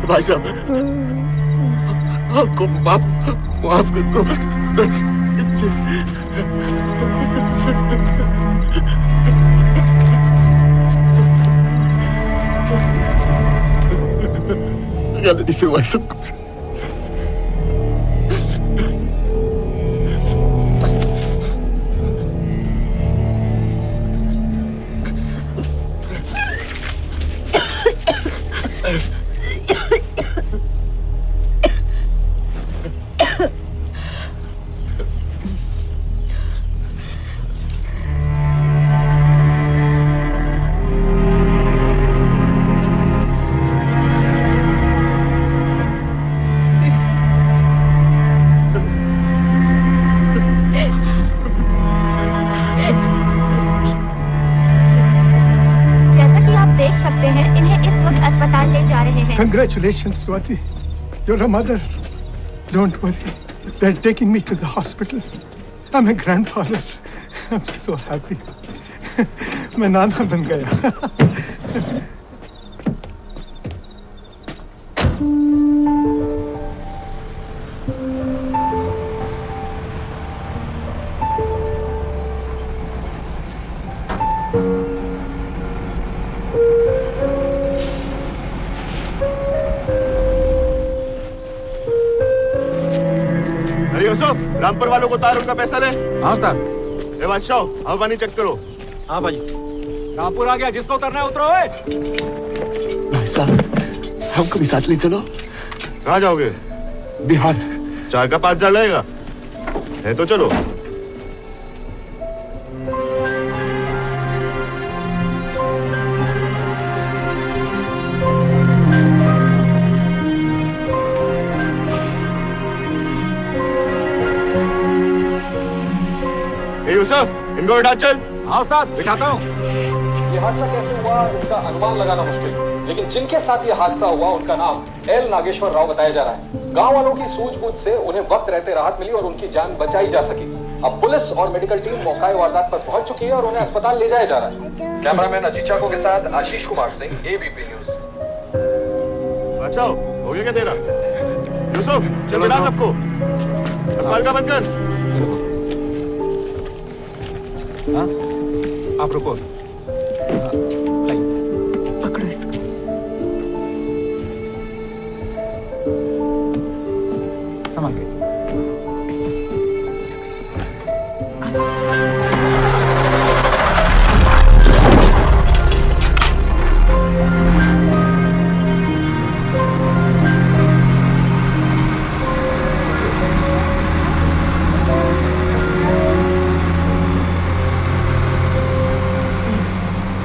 भाई साहब, आपको माफ कर दो। गलती से हुआ सब कुछ। Congratulations, Swati. You're a mother. Don't worry. They're taking me to the hospital. I'm a grandfather. I'm so happy. मैं नाना बन गया। अरे यूसुफ, रामपुर वालों को तार उनका पैसा ले। हाँ उस्ताद। ए बादशाह, हवा पानी चेक करो। हाँ भाई। रामपुर आ गया, जिसको उतरना है उतरो। भाई साहब, हमको भी साथ ले चलो। कहाँ जाओगे? बिहार। 4 का 5,000 लगेगा। है तो चलो। यूसुफ, इनको बिठा चल। हाँ उस्ताद, बिठाता हूँ। ये हादसा कैसे हुआ इसका अनुमान लगाना मुश्किल, लेकिन जिनके साथ ये हादसा हुआ उनका नाम एल नागेश्वर राव बताया जा रहा है। गांव वालों की सूझबूझ से उन्हें वक्त रहते राहत मिली और उनकी जान बचाई जा सकी। अब पुलिस और मेडिकल टीम मौके वारदात पर पहुंच चुकी है और उन्हें अस्पताल ले जाया जा रहा है। कैमरामैन अजीत चाको के साथ आशीष कुमार सिंह, एबीपी न्यूज। बचाओ, हो गया क्या तेरा? यूसुफ, चल बिठा सबको। अस्पताल का बंद कर। हाँ? आप रुको। पकड़ो इसको। संभाल के।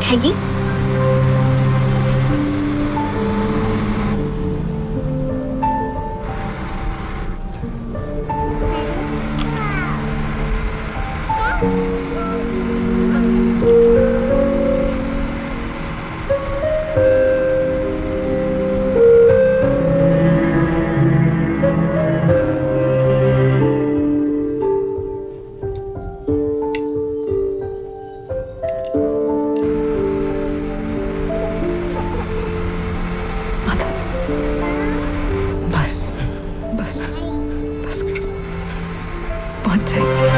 खाएगी? बस बस बस पहुंच जाएंगे।